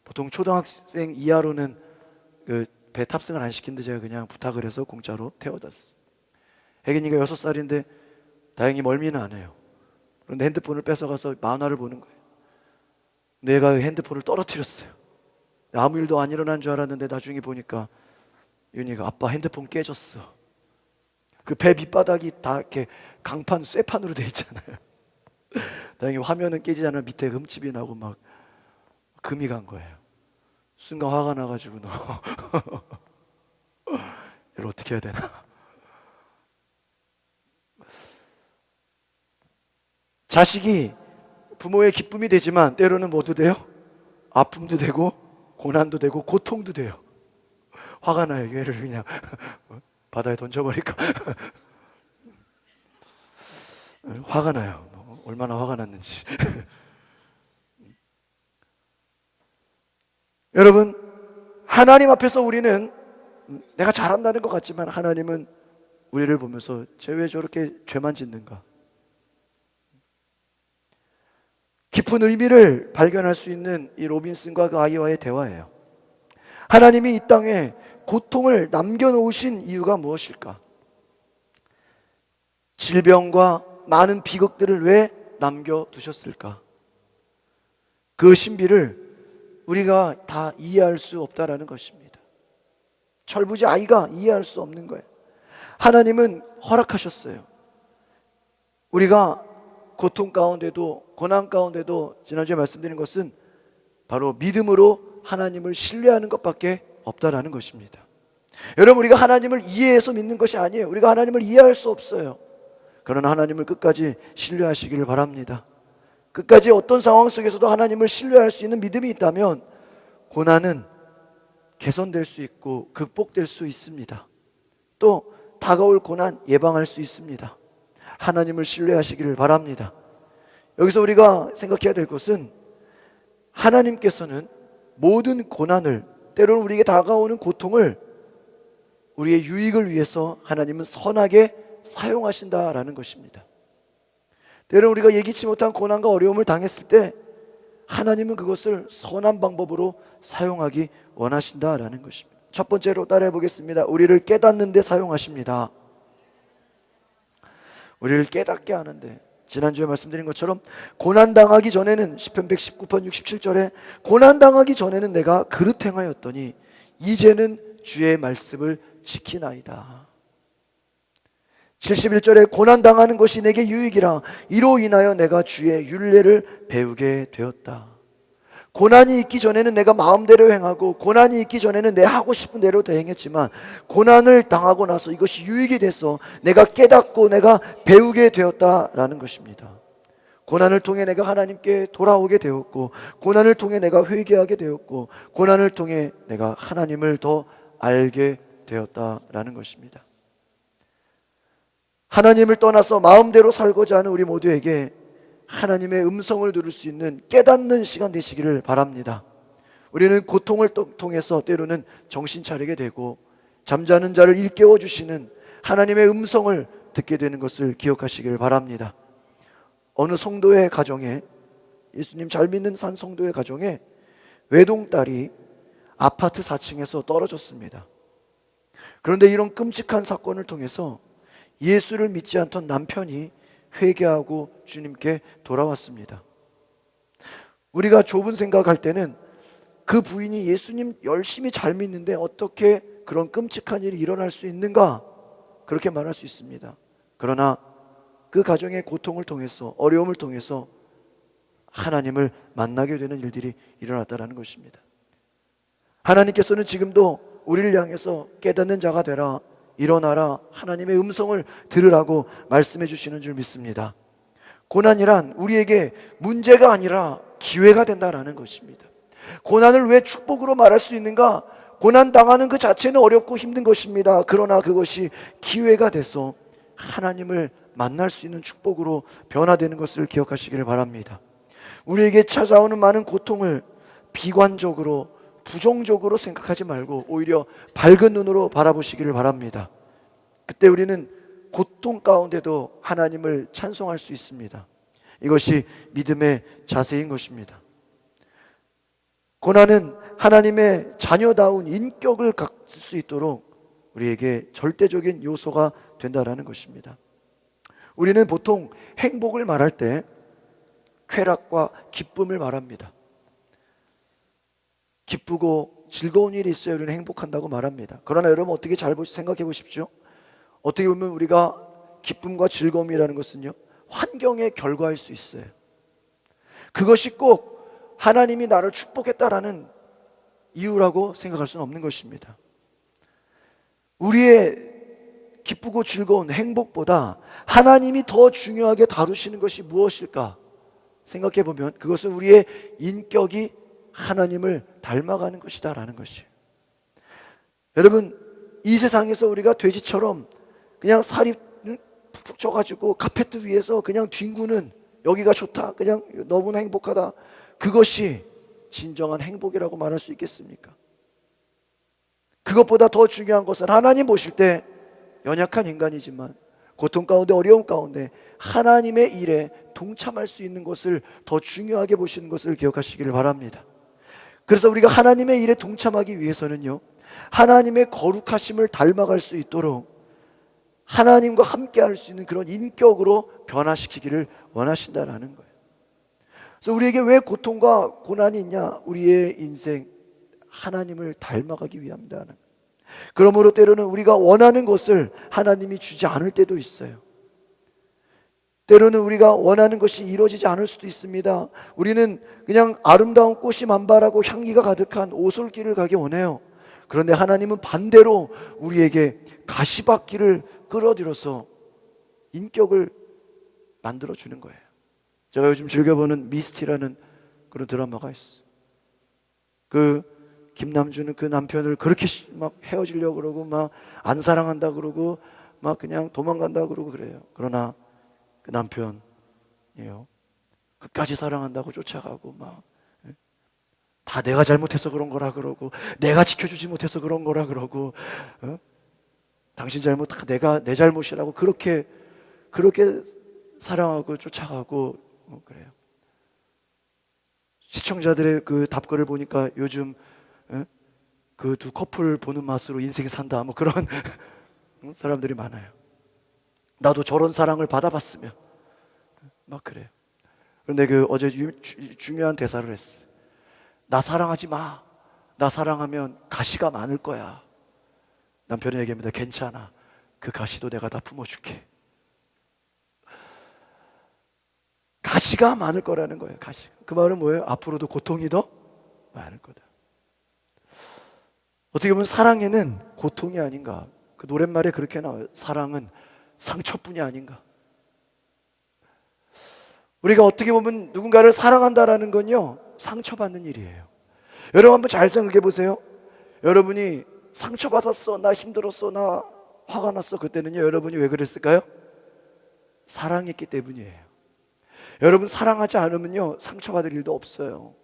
보통 초등학생 이하로는 그 배 탑승을 안 시키는데 제가 그냥 부탁을 해서 공짜로 태워das어요. 혜gin이가 6살인데 다행히 멀미는 안 해요. 그런데 핸드폰을 뺏어가서 만화를 보는 거예요. 내가 핸드폰을 떨어뜨렸어요. 아무 일도 안 일어난 줄 알았는데 나중에 보니까 윤희가 아빠 핸드폰 깨졌어. 그 배 밑바닥이 다 이렇게 강판 쇠판으로 돼 있잖아요. 다행히 화면은 깨지지 않아 밑에 흠집이 나고 막 금이 간 거예요. 순간 화가 나가지고 너 이걸 어떻게 해야 되나. 자식이 부모의 기쁨이 되지만 때로는 뭐도 돼요? 아픔도 되고 고난도 되고 고통도 돼요. 화가 나요. 얘를 그냥 바다에 던져버릴까? 화가 나요. 얼마나 화가 났는지. 여러분, 하나님 앞에서 우리는 내가 잘한다는 것 같지만 하나님은 우리를 보면서 쟤 왜 저렇게 죄만 짓는가? 깊은 의미를 발견할 수 있는 이 로빈슨과 그 아이와의 대화예요. 하나님이 이 땅에 고통을 남겨놓으신 이유가 무엇일까? 질병과 많은 비극들을 왜 남겨두셨을까? 그 신비를 우리가 다 이해할 수 없다라는 것입니다. 철부지 아이가 이해할 수 없는 거예요. 하나님은 허락하셨어요. 우리가 고통 가운데도 고난 가운데도 지난주에 말씀드린 것은 바로 믿음으로 하나님을 신뢰하는 것밖에 없다라는 것입니다. 여러분, 우리가 하나님을 이해해서 믿는 것이 아니에요. 우리가 하나님을 이해할 수 없어요. 그러나 하나님을 끝까지 신뢰하시기를 바랍니다. 끝까지 어떤 상황 속에서도 하나님을 신뢰할 수 있는 믿음이 있다면 고난은 개선될 수 있고 극복될 수 있습니다. 또 다가올 고난 예방할 수 있습니다. 하나님을 신뢰하시기를 바랍니다. 여기서 우리가 생각해야 될 것은 하나님께서는 모든 고난을, 때로는 우리에게 다가오는 고통을 우리의 유익을 위해서 하나님은 선하게 사용하신다라는 것입니다. 때로는 우리가 예기치 못한 고난과 어려움을 당했을 때 하나님은 그것을 선한 방법으로 사용하기 원하신다라는 것입니다. 첫 번째로 따라해 보겠습니다. 우리를 깨닫는 데 사용하십니다. 우리를 깨닫게 하는데, 지난주에 말씀드린 것처럼 고난당하기 전에는 시편 119편 67절에 고난당하기 전에는 내가 그릇 행하였더니 이제는 주의 말씀을 지키나이다. 71절에 고난당하는 것이 내게 유익이라 이로 인하여 내가 주의 율례를 배우게 되었다. 고난이 있기 전에는 내가 마음대로 행하고 고난이 있기 전에는 내 하고 싶은 대로 대행했지만 고난을 당하고 나서 이것이 유익이 돼서 내가 깨닫고 내가 배우게 되었다라는 것입니다. 고난을 통해 내가 하나님께 돌아오게 되었고 고난을 통해 내가 회개하게 되었고 고난을 통해 내가 하나님을 더 알게 되었다라는 것입니다. 하나님을 떠나서 마음대로 살고자 하는 우리 모두에게 하나님의 음성을 들을 수 있는 깨닫는 시간 되시기를 바랍니다. 우리는 고통을 통해서 때로는 정신 차리게 되고 잠자는 자를 일깨워 주시는 하나님의 음성을 듣게 되는 것을 기억하시기를 바랍니다. 어느 성도의 가정에, 예수님 잘 믿는 산 성도의 가정에 외동딸이 아파트 4층에서 떨어졌습니다. 그런데 이런 끔찍한 사건을 통해서 예수를 믿지 않던 남편이 회개하고 주님께 돌아왔습니다. 우리가 좁은 생각할 때는 그 부인이 예수님 열심히 잘 믿는데 어떻게 그런 끔찍한 일이 일어날 수 있는가, 그렇게 말할 수 있습니다. 그러나 그 가정의 고통을 통해서, 어려움을 통해서 하나님을 만나게 되는 일들이 일어났다는 것입니다. 하나님께서는 지금도 우리를 향해서 깨닫는 자가 되라, 일어나라, 하나님의 음성을 들으라고 말씀해 주시는 줄 믿습니다. 고난이란 우리에게 문제가 아니라 기회가 된다라는 것입니다. 고난을 왜 축복으로 말할 수 있는가? 고난 당하는 그 자체는 어렵고 힘든 것입니다. 그러나 그것이 기회가 돼서 하나님을 만날 수 있는 축복으로 변화되는 것을 기억하시기를 바랍니다. 우리에게 찾아오는 많은 고통을 비관적으로, 부정적으로 생각하지 말고 오히려 밝은 눈으로 바라보시기를 바랍니다. 그때 우리는 고통 가운데도 하나님을 찬송할 수 있습니다. 이것이 믿음의 자세인 것입니다. 고난은 하나님의 자녀다운 인격을 갖을 수 있도록 우리에게 절대적인 요소가 된다는 것입니다. 우리는 보통 행복을 말할 때 쾌락과 기쁨을 말합니다. 기쁘고 즐거운 일이 있어야 우리는 행복한다고 말합니다. 그러나 여러분 어떻게 잘 생각해 보십시오. 어떻게 보면 우리가 기쁨과 즐거움이라는 것은요, 환경의 결과일 수 있어요. 그것이 꼭 하나님이 나를 축복했다라는 이유라고 생각할 수는 없는 것입니다. 우리의 기쁘고 즐거운 행복보다 하나님이 더 중요하게 다루시는 것이 무엇일까 생각해 보면 그것은 우리의 인격이 하나님을 닮아가는 것이다라는 것이에요. 여러분, 이 세상에서 우리가 돼지처럼 그냥 살이 푹 쪄가지고 카페트 위에서 그냥 뒹구는, 여기가 좋다, 그냥 너무나 행복하다, 그것이 진정한 행복이라고 말할 수 있겠습니까? 그것보다 더 중요한 것은 하나님 보실 때 연약한 인간이지만 고통 가운데, 어려움 가운데 하나님의 일에 동참할 수 있는 것을 더 중요하게 보시는 것을 기억하시기를 바랍니다. 그래서 우리가 하나님의 일에 동참하기 위해서는요, 하나님의 거룩하심을 닮아갈 수 있도록 하나님과 함께 할 수 있는 그런 인격으로 변화시키기를 원하신다는 거예요. 그래서 우리에게 왜 고통과 고난이 있냐? 우리의 인생 하나님을 닮아가기 위함이라는 거예요. 그러므로 때로는 우리가 원하는 것을 하나님이 주지 않을 때도 있어요. 때로는 우리가 원하는 것이 이루어지지 않을 수도 있습니다. 우리는 그냥 아름다운 꽃이 만발하고 향기가 가득한 오솔길을 가기 원해요. 그런데 하나님은 반대로 우리에게 가시밭길을 끌어들여서 인격을 만들어주는 거예요. 제가 요즘 즐겨보는 미스티라는 그런 드라마가 있어요. 그 김남주는 그 남편을 그렇게 막 헤어지려고 그러고 막 안 사랑한다 그러고 막 그냥 도망간다 그러고 그래요. 그러나 그 남편이요, 끝까지 사랑한다고 쫓아가고 막 다 내가 잘못해서 그런 거라 그러고, 내가 지켜주지 못해서 그런 거라 그러고, 당신 잘못 다 내 잘못이라고 그렇게 사랑하고 쫓아가고 그래요. 시청자들의 그 답글을 보니까 요즘 그 두 커플 보는 맛으로 인생 산다 뭐 그런 사람들이 많아요. 나도 저런 사랑을 받아봤으면 막 그래요. 그런데 그 어제 중요한 대사를 했어. 나 사랑하지 마. 나 사랑하면 가시가 많을 거야. 남편이 얘기합니다. 괜찮아. 그 가시도 내가 다 품어줄게. 가시가 많을 거라는 거예요. 가시. 그 말은 뭐예요? 앞으로도 고통이 더 많을 거다. 어떻게 보면 사랑에는 고통이 아닌가. 그 노랫말에 그렇게 나와요. 사랑은 상처뿐이 아닌가. 우리가 어떻게 보면 누군가를 사랑한다라는 건요, 상처받는 일이에요. 여러분 한번 잘 생각해 보세요. 여러분이 상처받았어, 나 힘들었어, 나 화가 났어, 그때는요 여러분이 왜 그랬을까요? 사랑했기 때문이에요. 여러분 사랑하지 않으면요 상처받을 일도 없어요.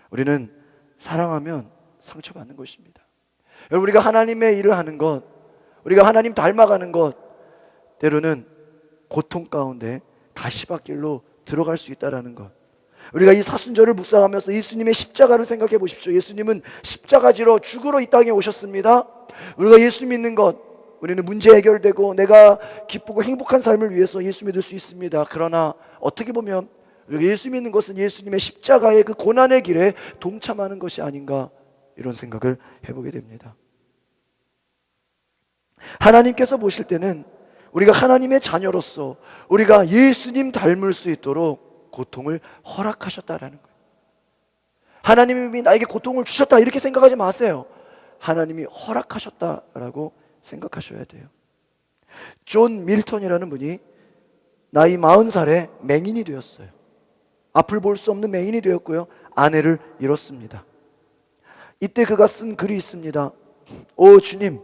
우리는 사랑하면 상처받는 것입니다. 여러분, 우리가 하나님의 일을 하는 것, 우리가 하나님 닮아가는 것, 때로는 고통 가운데 가시밭길로 들어갈 수 있다는 것. 우리가 이 사순절을 묵상하면서 예수님의 십자가를 생각해 보십시오. 예수님은 십자가 지러 죽으러 이 땅에 오셨습니다. 우리가 예수 믿는 것, 우리는 문제 해결되고 내가 기쁘고 행복한 삶을 위해서 예수 믿을 수 있습니다. 그러나 어떻게 보면 우리가 예수 믿는 것은 예수님의 십자가의 그 고난의 길에 동참하는 것이 아닌가, 이런 생각을 해보게 됩니다. 하나님께서 보실 때는 우리가 하나님의 자녀로서 우리가 예수님 닮을 수 있도록 고통을 허락하셨다라는 거예요. 하나님이 나에게 고통을 주셨다 이렇게 생각하지 마세요. 하나님이 허락하셨다라고 생각하셔야 돼요. 존 밀턴이라는 분이 나이 40살에 맹인이 되었어요. 앞을 볼 수 없는 맹인이 되었고요, 아내를 잃었습니다. 이때 그가 쓴 글이 있습니다. 오 주님,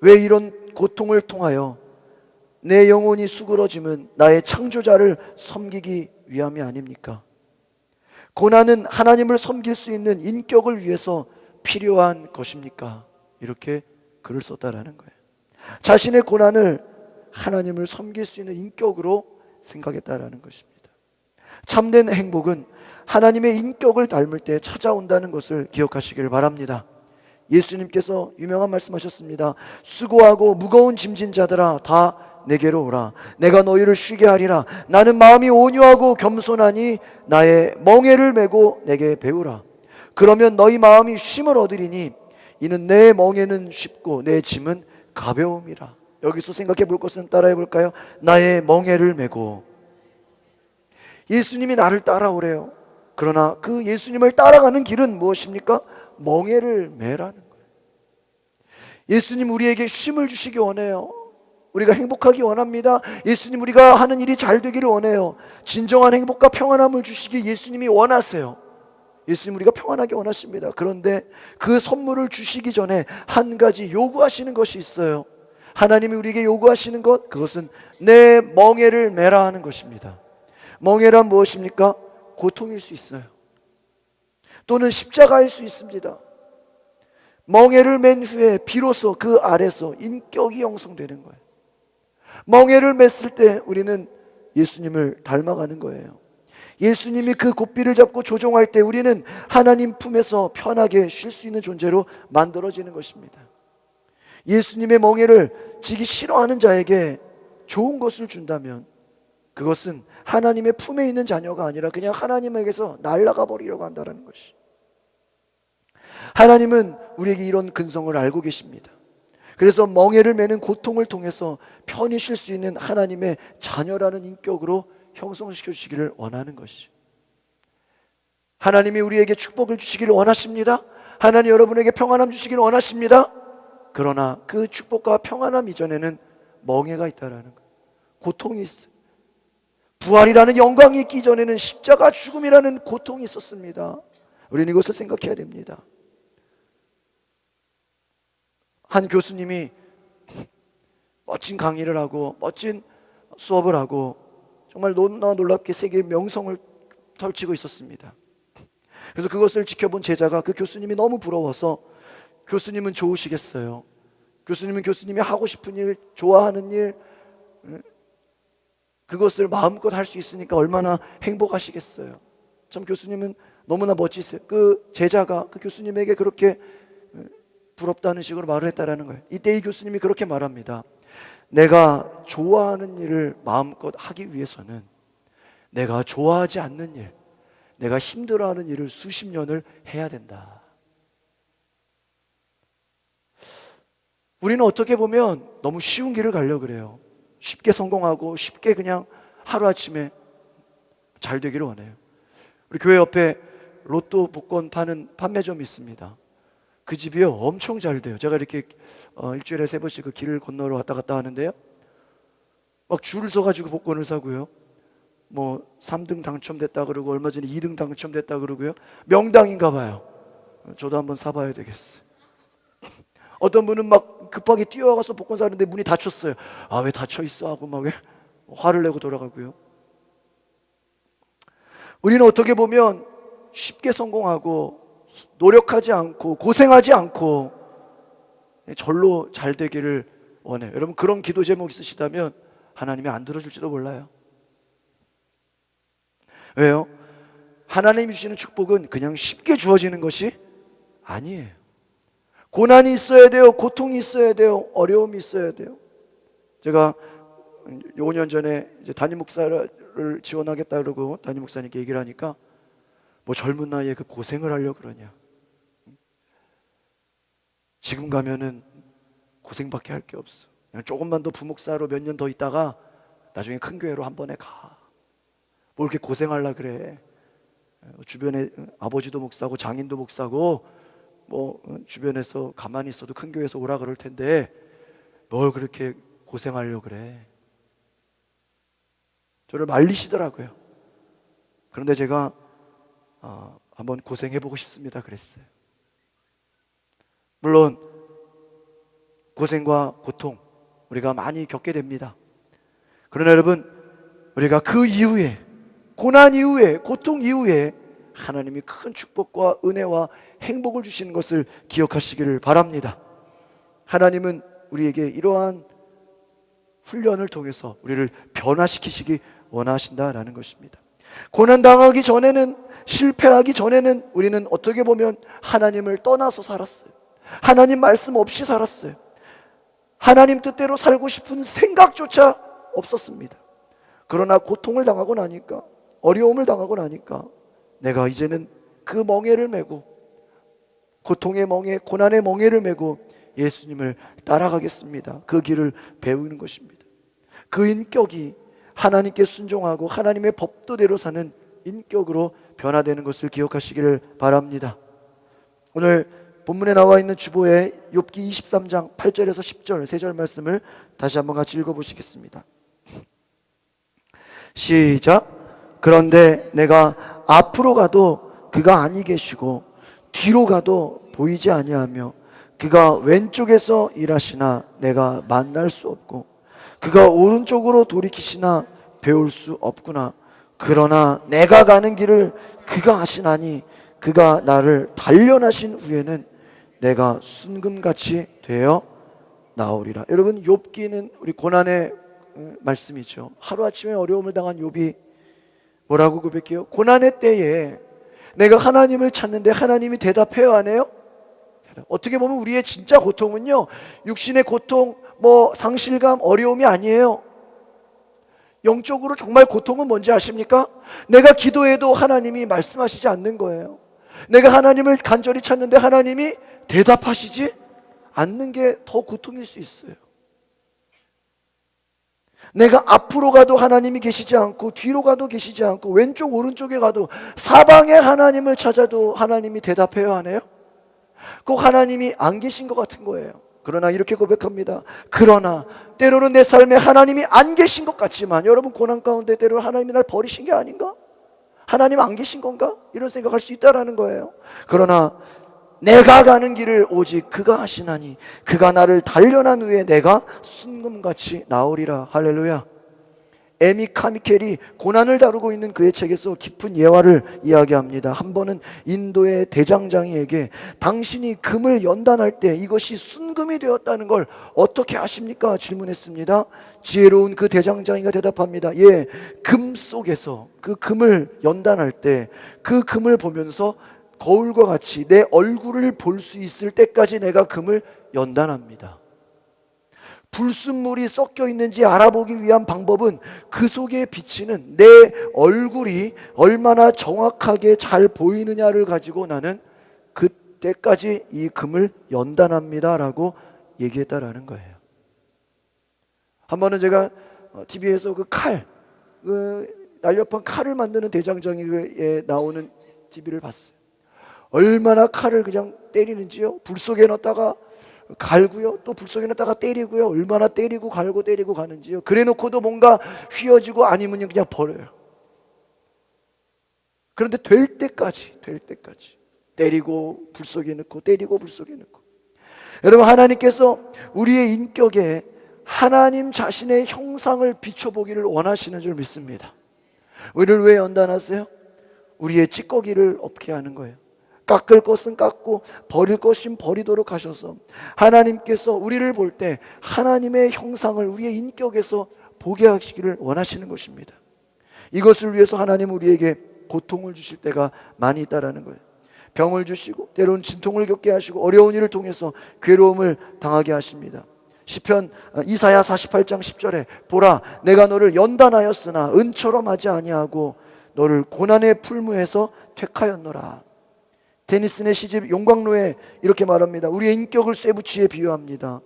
왜 이런 고통을 통하여 내 영혼이 수그러짐은 나의 창조자를 섬기기 위함이 아닙니까? 고난은 하나님을 섬길 수 있는 인격을 위해서 필요한 것입니까? 이렇게 글을 썼다라는 거예요. 자신의 고난을 하나님을 섬길 수 있는 인격으로 생각했다라는 것입니다. 참된 행복은 하나님의 인격을 닮을 때 찾아온다는 것을 기억하시길 바랍니다. 예수님께서 유명한 말씀하셨습니다. 수고하고 무거운 짐진 자들아 다 내게로 오라. 내가 너희를 쉬게 하리라. 나는 마음이 온유하고 겸손하니 나의 멍에를 메고 내게 배우라. 그러면 너희 마음이 쉼을 얻으리니 이는 내 멍에는 쉽고 내 짐은 가벼움이라. 여기서 생각해 볼 것은 따라해 볼까요? 나의 멍에를 메고. 예수님이 나를 따라오래요. 그러나 그 예수님을 따라가는 길은 무엇입니까? 멍에를 매라는 거예요. 예수님 우리에게 쉼을 주시기 원해요. 우리가 행복하기 원합니다. 예수님 우리가 하는 일이 잘 되기를 원해요. 진정한 행복과 평안함을 주시기 예수님이 원하세요. 예수님 우리가 평안하게 원하십니다. 그런데 그 선물을 주시기 전에 한 가지 요구하시는 것이 있어요. 하나님이 우리에게 요구하시는 것, 그것은 내 멍에를 매라 하는 것입니다. 멍에란 무엇입니까? 고통일 수 있어요. 또는 십자가일 수 있습니다. 멍에를 맨 후에 비로소 그 아래서 인격이 형성되는 거예요. 멍에를 맸을 때 우리는 예수님을 닮아가는 거예요. 예수님이 그 고삐를 잡고 조종할 때 우리는 하나님 품에서 편하게 쉴 수 있는 존재로 만들어지는 것입니다. 예수님의 멍에를 지기 싫어하는 자에게 좋은 것을 준다면 그것은 하나님의 품에 있는 자녀가 아니라 그냥 하나님에게서 날아가 버리려고 한다는 것이. 하나님은 우리에게 이런 근성을 알고 계십니다. 그래서 멍에를 매는 고통을 통해서 편히 쉴 수 있는 하나님의 자녀라는 인격으로 형성시켜 주시기를 원하는 것이. 하나님이 우리에게 축복을 주시기를 원하십니다. 하나님 여러분에게 평안함 주시기를 원하십니다. 그러나 그 축복과 평안함 이전에는 멍에가 있다라는 거예요. 고통이 있어요. 부활이라는 영광이 있기 전에는 십자가 죽음이라는 고통이 있었습니다. 우리는 이것을 생각해야 됩니다. 한 교수님이 멋진 강의를 하고 멋진 수업을 하고 정말 너무나 놀랍게 세계의 명성을 펼치고 있었습니다. 그래서 그것을 지켜본 제자가 그 교수님이 너무 부러워서, 교수님은 좋으시겠어요. 교수님은 교수님이 하고 싶은 일, 좋아하는 일, 그것을 마음껏 할 수 있으니까 얼마나 행복하시겠어요. 참 교수님은 너무나 멋지세요. 그 제자가 그 교수님에게 그렇게 부럽다는 식으로 말을 했다라는 거예요. 이때 이 교수님이 그렇게 말합니다. 내가 좋아하는 일을 마음껏 하기 위해서는 내가 좋아하지 않는 일, 내가 힘들어하는 일을 수십 년을 해야 된다. 우리는 어떻게 보면 너무 쉬운 길을 가려고 그래요. 쉽게 성공하고 쉽게 그냥 하루아침에 잘 되기를 원해요. 우리 교회 옆에 로또 복권 파는 판매점이 있습니다. 그 집이요 엄청 잘 돼요. 제가 이렇게 일주일에 3번씩 그 길을 건너러 왔다 갔다 하는데요, 막 줄을 서가지고 복권을 사고요, 뭐 3등 당첨됐다 그러고 얼마 전에 2등 당첨됐다 그러고요. 명당인가 봐요. 저도 한번 사봐야 되겠어요. 어떤 분은 막 급하게 뛰어가서 복권 사는데 문이 닫혔어요. 아, 왜 닫혀 있어 하고 막 화를 내고 돌아가고요. 우리는 어떻게 보면 쉽게 성공하고 노력하지 않고 고생하지 않고 절로 잘 되기를 원해요. 여러분 그런 기도 제목 있으시다면 하나님이 안 들어줄지도 몰라요. 왜요? 하나님이 주시는 축복은 그냥 쉽게 주어지는 것이 아니에요. 고난이 있어야 돼요. 고통이 있어야 돼요. 어려움이 있어야 돼요. 제가 5년 전에 이제 담임 목사를 지원하겠다 그러고 담임 목사님께 얘기를 하니까 뭐 젊은 나이에 그 고생을 하려고 그러냐. 지금 가면은 고생밖에 할 게 없어. 그냥 조금만 더 부목사로 몇 년 더 있다가 나중에 큰 교회로 한 번에 가. 뭐 이렇게 고생하려 그래. 주변에 아버지도 목사고 장인도 목사고 뭐 주변에서 가만히 있어도 큰 교회에서 오라 그럴 텐데 뭘 그렇게 고생하려고 그래. 저를 말리시더라고요. 그런데 제가 한번 고생해보고 싶습니다 그랬어요. 물론 고생과 고통 우리가 많이 겪게 됩니다. 그러나 여러분, 우리가 그 이후에, 고난 이후에, 고통 이후에 하나님이 큰 축복과 은혜와 행복을 주시는 것을 기억하시기를 바랍니다. 하나님은 우리에게 이러한 훈련을 통해서 우리를 변화시키시기 원하신다라는 것입니다. 고난당하기 전에는, 실패하기 전에는 우리는 어떻게 보면 하나님을 떠나서 살았어요. 하나님 말씀 없이 살았어요. 하나님 뜻대로 살고 싶은 생각조차 없었습니다. 그러나 고통을 당하고 나니까, 어려움을 당하고 나니까 내가 이제는 그 멍에를 메고, 고통의 멍에, 고난의 멍에를 메고 예수님을 따라가겠습니다. 그 길을 배우는 것입니다. 그 인격이 하나님께 순종하고 하나님의 법도대로 사는 인격으로 변화되는 것을 기억하시기를 바랍니다. 오늘 본문에 나와 있는 주보의 욥기 23장 8절에서 10절 세 절 말씀을 다시 한번 같이 읽어보시겠습니다. 시작. 그런데 내가 앞으로 가도 그가 아니 계시고 뒤로 가도 보이지 아니하며 그가 왼쪽에서 일하시나 내가 만날 수 없고 그가 오른쪽으로 돌이키시나 배울 수 없구나. 그러나 내가 가는 길을 그가 아시나니 그가 나를 단련하신 후에는 내가 순금같이 되어 나오리라. 여러분, 욥기는 우리 고난의 말씀이죠. 하루아침에 어려움을 당한 욥이 뭐라고 고백해요? 고난의 때에 내가 하나님을 찾는데 하나님이 대답해요, 안 해요? 어떻게 보면 우리의 진짜 고통은요, 육신의 고통, 뭐 상실감, 어려움이 아니에요. 영적으로 정말 고통은 뭔지 아십니까? 내가 기도해도 하나님이 말씀하시지 않는 거예요. 내가 하나님을 간절히 찾는데 하나님이 대답하시지 않는 게 더 고통일 수 있어요. 내가 앞으로 가도 하나님이 계시지 않고 뒤로 가도 계시지 않고 왼쪽 오른쪽에 가도 사방에 하나님을 찾아도 하나님이 대답해요, 안 해요? 꼭 하나님이 안 계신 것 같은 거예요. 그러나 이렇게 고백합니다. 그러나 때로는 내 삶에 하나님이 안 계신 것 같지만, 여러분 고난 가운데 때로는 하나님이 날 버리신 게 아닌가? 하나님 안 계신 건가? 이런 생각할 수 있다라는 거예요. 그러나 내가 가는 길을 오직 그가 하시나니 그가 나를 단련한 후에 내가 순금같이 나오리라. 할렐루야. 에미 카미켈이 고난을 다루고 있는 그의 책에서 깊은 예화를 이야기합니다. 한 번은 인도의 대장장이에게 당신이 금을 연단할 때 이것이 순금이 되었다는 걸 어떻게 아십니까? 질문했습니다. 지혜로운 그 대장장이가 대답합니다. 예, 금 속에서 그 금을 연단할 때 그 금을 보면서 거울과 같이 내 얼굴을 볼 수 있을 때까지 내가 금을 연단합니다. 불순물이 섞여 있는지 알아보기 위한 방법은 그 속에 비치는 내 얼굴이 얼마나 정확하게 잘 보이느냐를 가지고 나는 그때까지 이 금을 연단합니다 라고 얘기했다라는 거예요. 한 번은 제가 TV에서 그 날렵한 칼을 만드는 대장장이에 나오는 TV를 봤어요. 얼마나 칼을 그냥 때리는지요. 불 속에 넣었다가 갈고요, 또 불 속에 넣었다가 때리고요. 얼마나 때리고 갈고 때리고 가는지요. 그래 놓고도 뭔가 휘어지고 아니면 그냥 버려요. 그런데 될 때까지 때리고 불 속에 넣고 때리고 불 속에 넣고. 여러분, 하나님께서 우리의 인격에 하나님 자신의 형상을 비춰보기를 원하시는 줄 믿습니다. 우리를 왜 연단하세요? 우리의 찌꺼기를 없게 하는 거예요. 깎을 것은 깎고 버릴 것은 버리도록 하셔서 하나님께서 우리를 볼 때 하나님의 형상을 우리의 인격에서 보게 하시기를 원하시는 것입니다. 이것을 위해서 하나님은 우리에게 고통을 주실 때가 많이 있다라는 거예요. 병을 주시고 때로는 진통을 겪게 하시고 어려운 일을 통해서 괴로움을 당하게 하십니다. 시편 이사야 48장 10절에 보라 내가 너를 연단하였으나 은처럼 하지 아니하고 너를 고난의 풀무에서 택하였노라. 데니슨의 시집 용광로에 이렇게 말합니다. 우리의 인격을 쇠붙이에 비유합니다.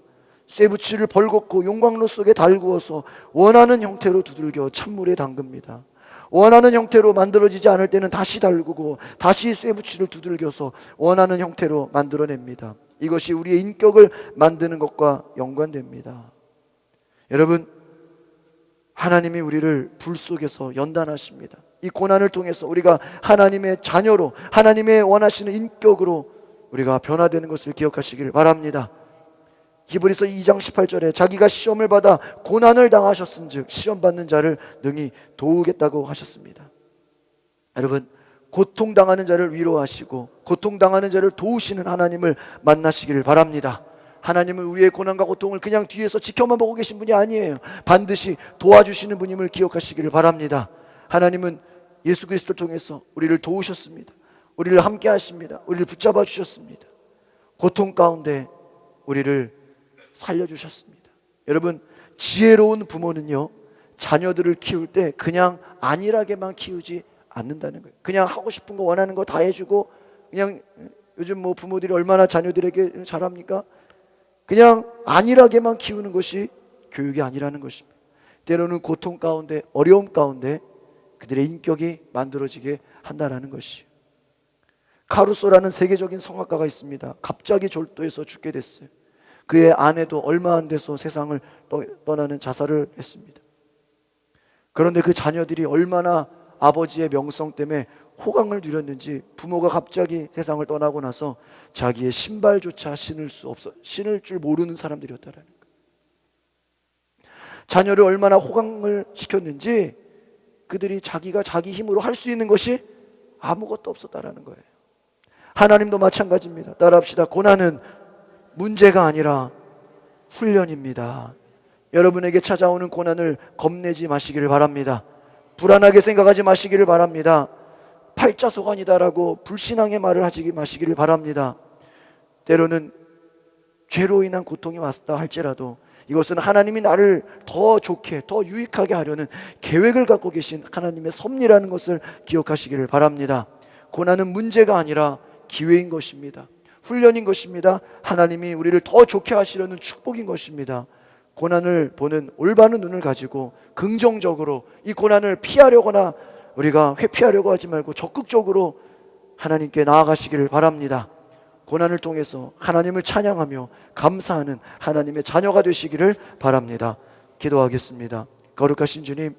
쇠붙이를 벌겋고 용광로 속에 달구어서 원하는 형태로 두들겨 찬물에 담급니다. 원하는 형태로 만들어지지 않을 때는 다시 달구고 다시 쇠붙이를 두들겨서 원하는 형태로 만들어냅니다. 이것이 우리의 인격을 만드는 것과 연관됩니다. 여러분, 하나님이 우리를 불 속에서 연단하십니다. 이 고난을 통해서 우리가 하나님의 자녀로 하나님의 원하시는 인격으로 우리가 변화되는 것을 기억하시길 바랍니다. 히브리서 2장 18절에 자기가 시험을 받아 고난을 당하셨은즉 시험 받는 자를 능히 도우겠다고 하셨습니다. 여러분, 고통당하는 자를 위로하시고 고통당하는 자를 도우시는 하나님을 만나시기를 바랍니다. 하나님은 우리의 고난과 고통을 그냥 뒤에서 지켜만 보고 계신 분이 아니에요. 반드시 도와주시는 분임을 기억하시기를 바랍니다. 하나님은 예수 그리스도를 통해서 우리를 도우셨습니다. 우리를 함께 하십니다. 우리를 붙잡아 주셨습니다. 고통 가운데 우리를 살려주셨습니다. 여러분, 지혜로운 부모는요, 자녀들을 키울 때 그냥 안일하게만 키우지 않는다는 거예요. 그냥 하고 싶은 거 원하는 거 다 해주고, 그냥 요즘 뭐 부모들이 얼마나 자녀들에게 잘합니까? 그냥 안일하게만 키우는 것이 교육이 아니라는 것입니다. 때로는 고통 가운데, 어려움 가운데 그들의 인격이 만들어지게 한다는 것이에요. 카루소라는 세계적인 성악가가 있습니다. 갑자기 졸도해서 죽게 됐어요. 그의 아내도 얼마 안 돼서 세상을 떠나는 자살을 했습니다. 그런데 그 자녀들이 얼마나 아버지의 명성 때문에 호강을 누렸는지 부모가 갑자기 세상을 떠나고 나서 자기의 신발조차 신을 줄 모르는 사람들이었다라는 거예요. 자녀를 얼마나 호강을 시켰는지 그들이 자기가 자기 힘으로 할 수 있는 것이 아무것도 없었다라는 거예요. 하나님도 마찬가지입니다. 따라합시다. 고난은 문제가 아니라 훈련입니다. 여러분에게 찾아오는 고난을 겁내지 마시기를 바랍니다. 불안하게 생각하지 마시기를 바랍니다. 팔자소관이다라고 불신앙의 말을 하지 마시기를 바랍니다. 때로는 죄로 인한 고통이 왔다 할지라도 이것은 하나님이 나를 더 좋게, 더 유익하게 하려는 계획을 갖고 계신 하나님의 섭리라는 것을 기억하시기를 바랍니다. 고난은 문제가 아니라 기회인 것입니다. 훈련인 것입니다. 하나님이 우리를 더 좋게 하시려는 축복인 것입니다. 고난을 보는 올바른 눈을 가지고 긍정적으로 이 고난을 피하려거나 우리가 회피하려고 하지 말고 적극적으로 하나님께 나아가시기를 바랍니다. 고난을 통해서 하나님을 찬양하며 감사하는 하나님의 자녀가 되시기를 바랍니다. 기도하겠습니다. 거룩하신 주님,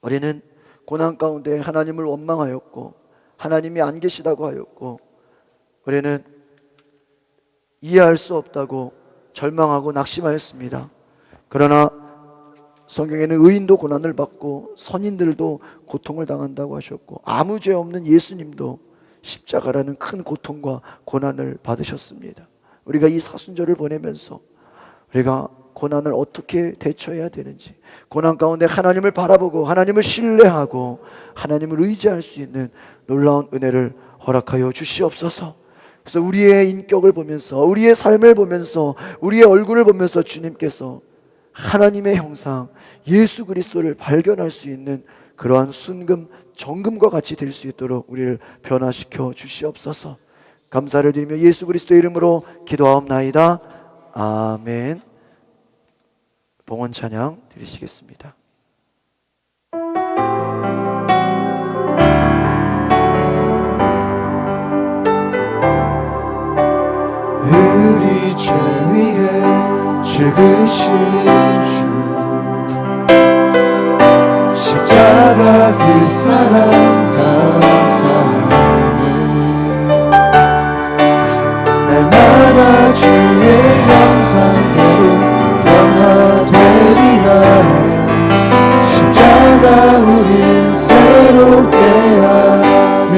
우리는 고난 가운데 하나님을 원망하였고 하나님이 안 계시다고 하였고 우리는 이해할 수 없다고 절망하고 낙심하였습니다. 그러나 성경에는 의인도 고난을 받고 선인들도 고통을 당한다고 하셨고 아무 죄 없는 예수님도 십자가라는 큰 고통과 고난을 받으셨습니다. 우리가 이 사순절을 보내면서 우리가 고난을 어떻게 대처해야 되는지, 고난 가운데 하나님을 바라보고 하나님을 신뢰하고 하나님을 의지할 수 있는 놀라운 은혜를 허락하여 주시옵소서. 그래서 우리의 인격을 보면서, 우리의 삶을 보면서, 우리의 얼굴을 보면서 주님께서 하나님의 형상 예수 그리스도를 발견할 수 있는 그러한 순금 정금과 같이 될 수 있도록 우리를 변화시켜 주시옵소서. 감사를 드리며 예수 그리스도의 이름으로 기도하옵나이다. 아멘. 봉헌 찬양 드리시겠습니다. 우리 죄 위에 죽으신 주 십자가 그 사랑 감사하네. 날마다 주의 형상대로 변화되리라. 십자가 우린 새롭게 하네.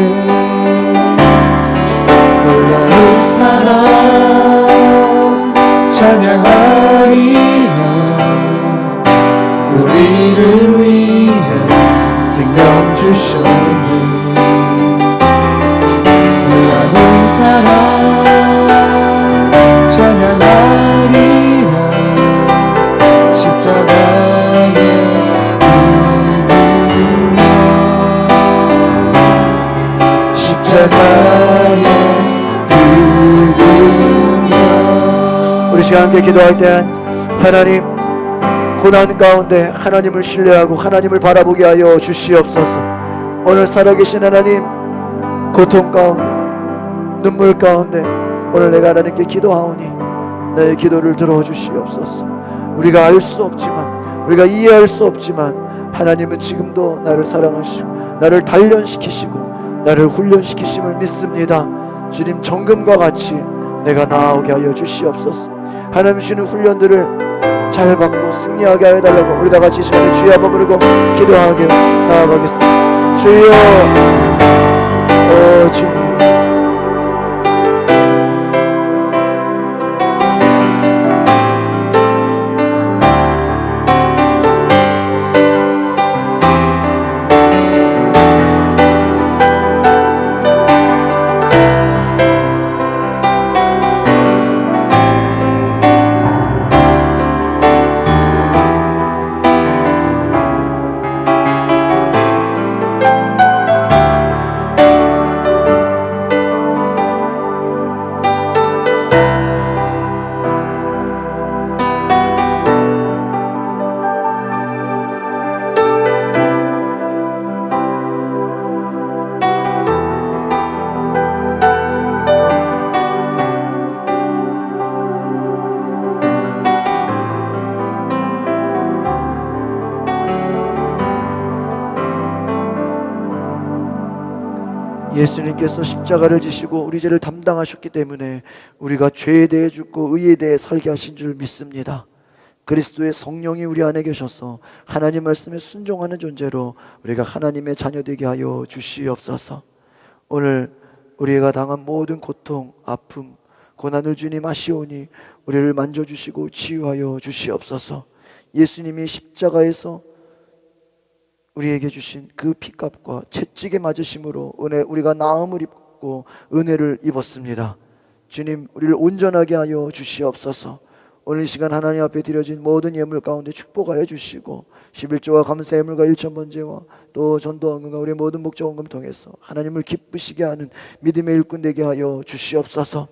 놀라운 사랑 찬양하리라. 우리를 위해 생명 주셨네. 찬양하리라. 십자가의 은혜와 십자가의 그 능력. 우리 시간 함께 기도할 때 하나님, 고난 가운데 하나님을 신뢰하고 하나님을 바라보게 하여 주시옵소서. 오늘 살아계신 하나님, 고통 가운데 눈물 가운데 오늘 내가 하나님께 기도하오니 나의 기도를 들어주시옵소서. 우리가 알 수 없지만, 우리가 이해할 수 없지만 하나님은 지금도 나를 사랑하시고 나를 단련시키시고 나를 훈련시키심을 믿습니다. 주님, 정금과 같이 내가 나아오게 하여 주시옵소서. 하나님 주시는 훈련들을 잘 받고 승리하게 하여 달라고 우리 다 같이 시간에 주여 한번 부르고 기도하게 나아가겠습니다. 주여, 주님. 예수님께서 십자가를 지시고 우리 죄를 담당하셨기 때문에 우리가 죄에 대해 죽고 의에 대해 살게 하신 줄 믿습니다. 그리스도의 성령이 우리 안에 계셔서 하나님 말씀에 순종하는 존재로 우리가 하나님의 자녀 되게 하여 주시옵소서. 오늘 우리가 당한 모든 고통, 아픔, 고난을 주님 아시오니 우리를 만져주시고 치유하여 주시옵소서. 예수님이 십자가에서 우리에게 주신 그 피값과 채찍에 맞으심으로 우리가 나음을 입고 은혜를 입었습니다. 주님, 우리를 온전하게 하여 주시옵소서. 오늘 이 시간 하나님 앞에 드려진 모든 예물 가운데 축복하여 주시고 11조와 감사 예물과 1,000번제와 또 전도 헌금과 우리의 모든 목적 헌금 통해서 하나님을 기쁘시게 하는 믿음의 일꾼 되게 하여 주시옵소서.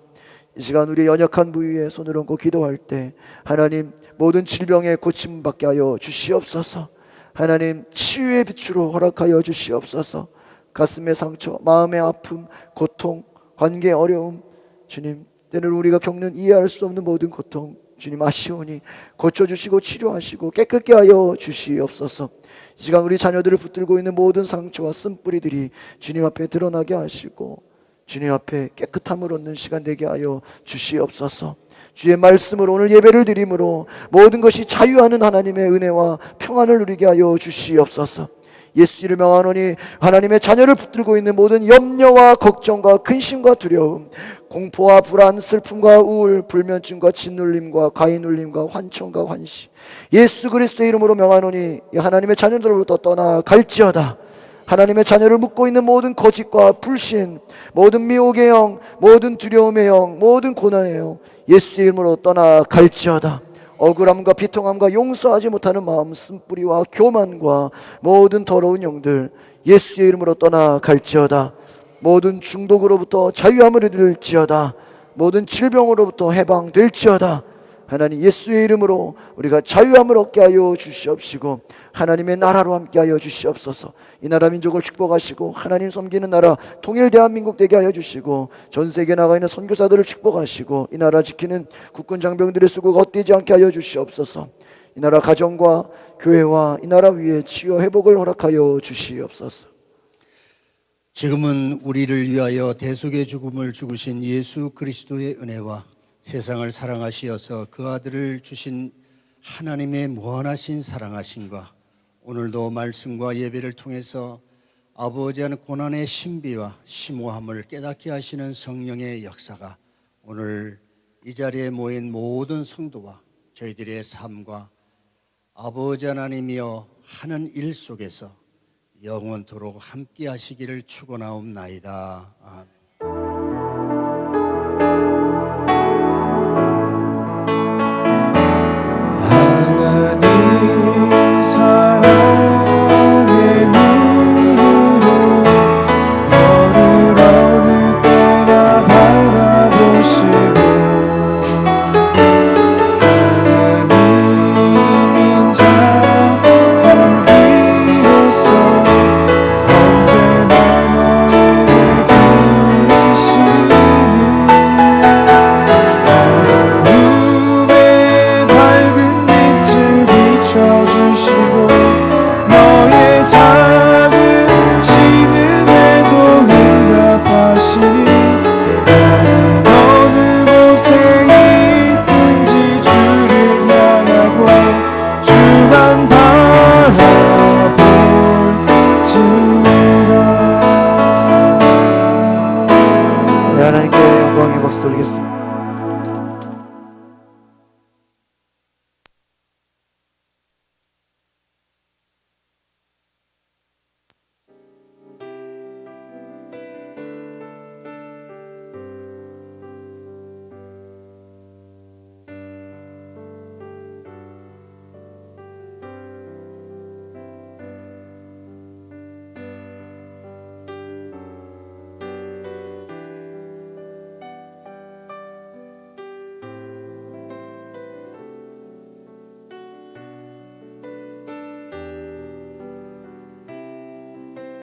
이 시간 우리의 연약한 부위에 손을 얹고 기도할 때 하나님 모든 질병에 고침 받게 하여 주시옵소서. 하나님 치유의 빛으로 허락하여 주시옵소서. 가슴의 상처, 마음의 아픔, 고통, 관계 어려움, 주님 때는 우리가 겪는 이해할 수 없는 모든 고통 주님 아시오니 고쳐주시고 치료하시고 깨끗게 하여 주시옵소서. 이 시간 우리 자녀들을 붙들고 있는 모든 상처와 쓴뿌리들이 주님 앞에 드러나게 하시고 주님 앞에 깨끗함을 얻는 시간 되게 하여 주시옵소서. 주의 말씀으로 오늘 예배를 드림으로 모든 것이 자유하는 하나님의 은혜와 평안을 누리게 하여 주시옵소서. 예수 이름 명하노니 하나님의 자녀를 붙들고 있는 모든 염려와 걱정과 근심과 두려움, 공포와 불안, 슬픔과 우울, 불면증과 짓눌림과 가인울림과 환청과 환시, 예수 그리스도의 이름으로 명하노니 하나님의 자녀들로부터 떠나 갈지어다. 하나님의 자녀를 묶고 있는 모든 거짓과 불신, 모든 미혹의 영, 모든 두려움의 영, 모든 고난의 영 예수의 이름으로 떠나 갈지어다. 억울함과 비통함과 용서하지 못하는 마음, 쓴뿌리와 교만과 모든 더러운 영들 예수의 이름으로 떠나 갈지어다. 모든 중독으로부터 자유함을 얻을지어다. 모든 질병으로부터 해방될지어다. 하나님 예수의 이름으로 우리가 자유함을 얻게 하여 주시옵시고 하나님의 나라로 함께 하여 주시옵소서. 이 나라 민족을 축복하시고 하나님 섬기는 나라 통일 대한민국 되게 하여 주시고 전 세계에 나가 있는 선교사들을 축복하시고 이 나라 지키는 국군 장병들의 수고가 헛되지 않게 하여 주시옵소서. 이 나라 가정과 교회와 이 나라 위에 치유 회복을 허락하여 주시옵소서. 지금은 우리를 위하여 대속의 죽음을 죽으신 예수 그리스도의 은혜와 세상을 사랑하시어서 그 아들을 주신 하나님의 무한하신 사랑하심과 오늘도 말씀과 예배를 통해서 아버지 하는 고난의 신비와 심오함을 깨닫게 하시는 성령의 역사가 오늘 이 자리에 모인 모든 성도와 저희들의 삶과 아버지 하나님이여 하는 일 속에서 영원토록 함께 하시기를 축원하옵나이다. 아멘.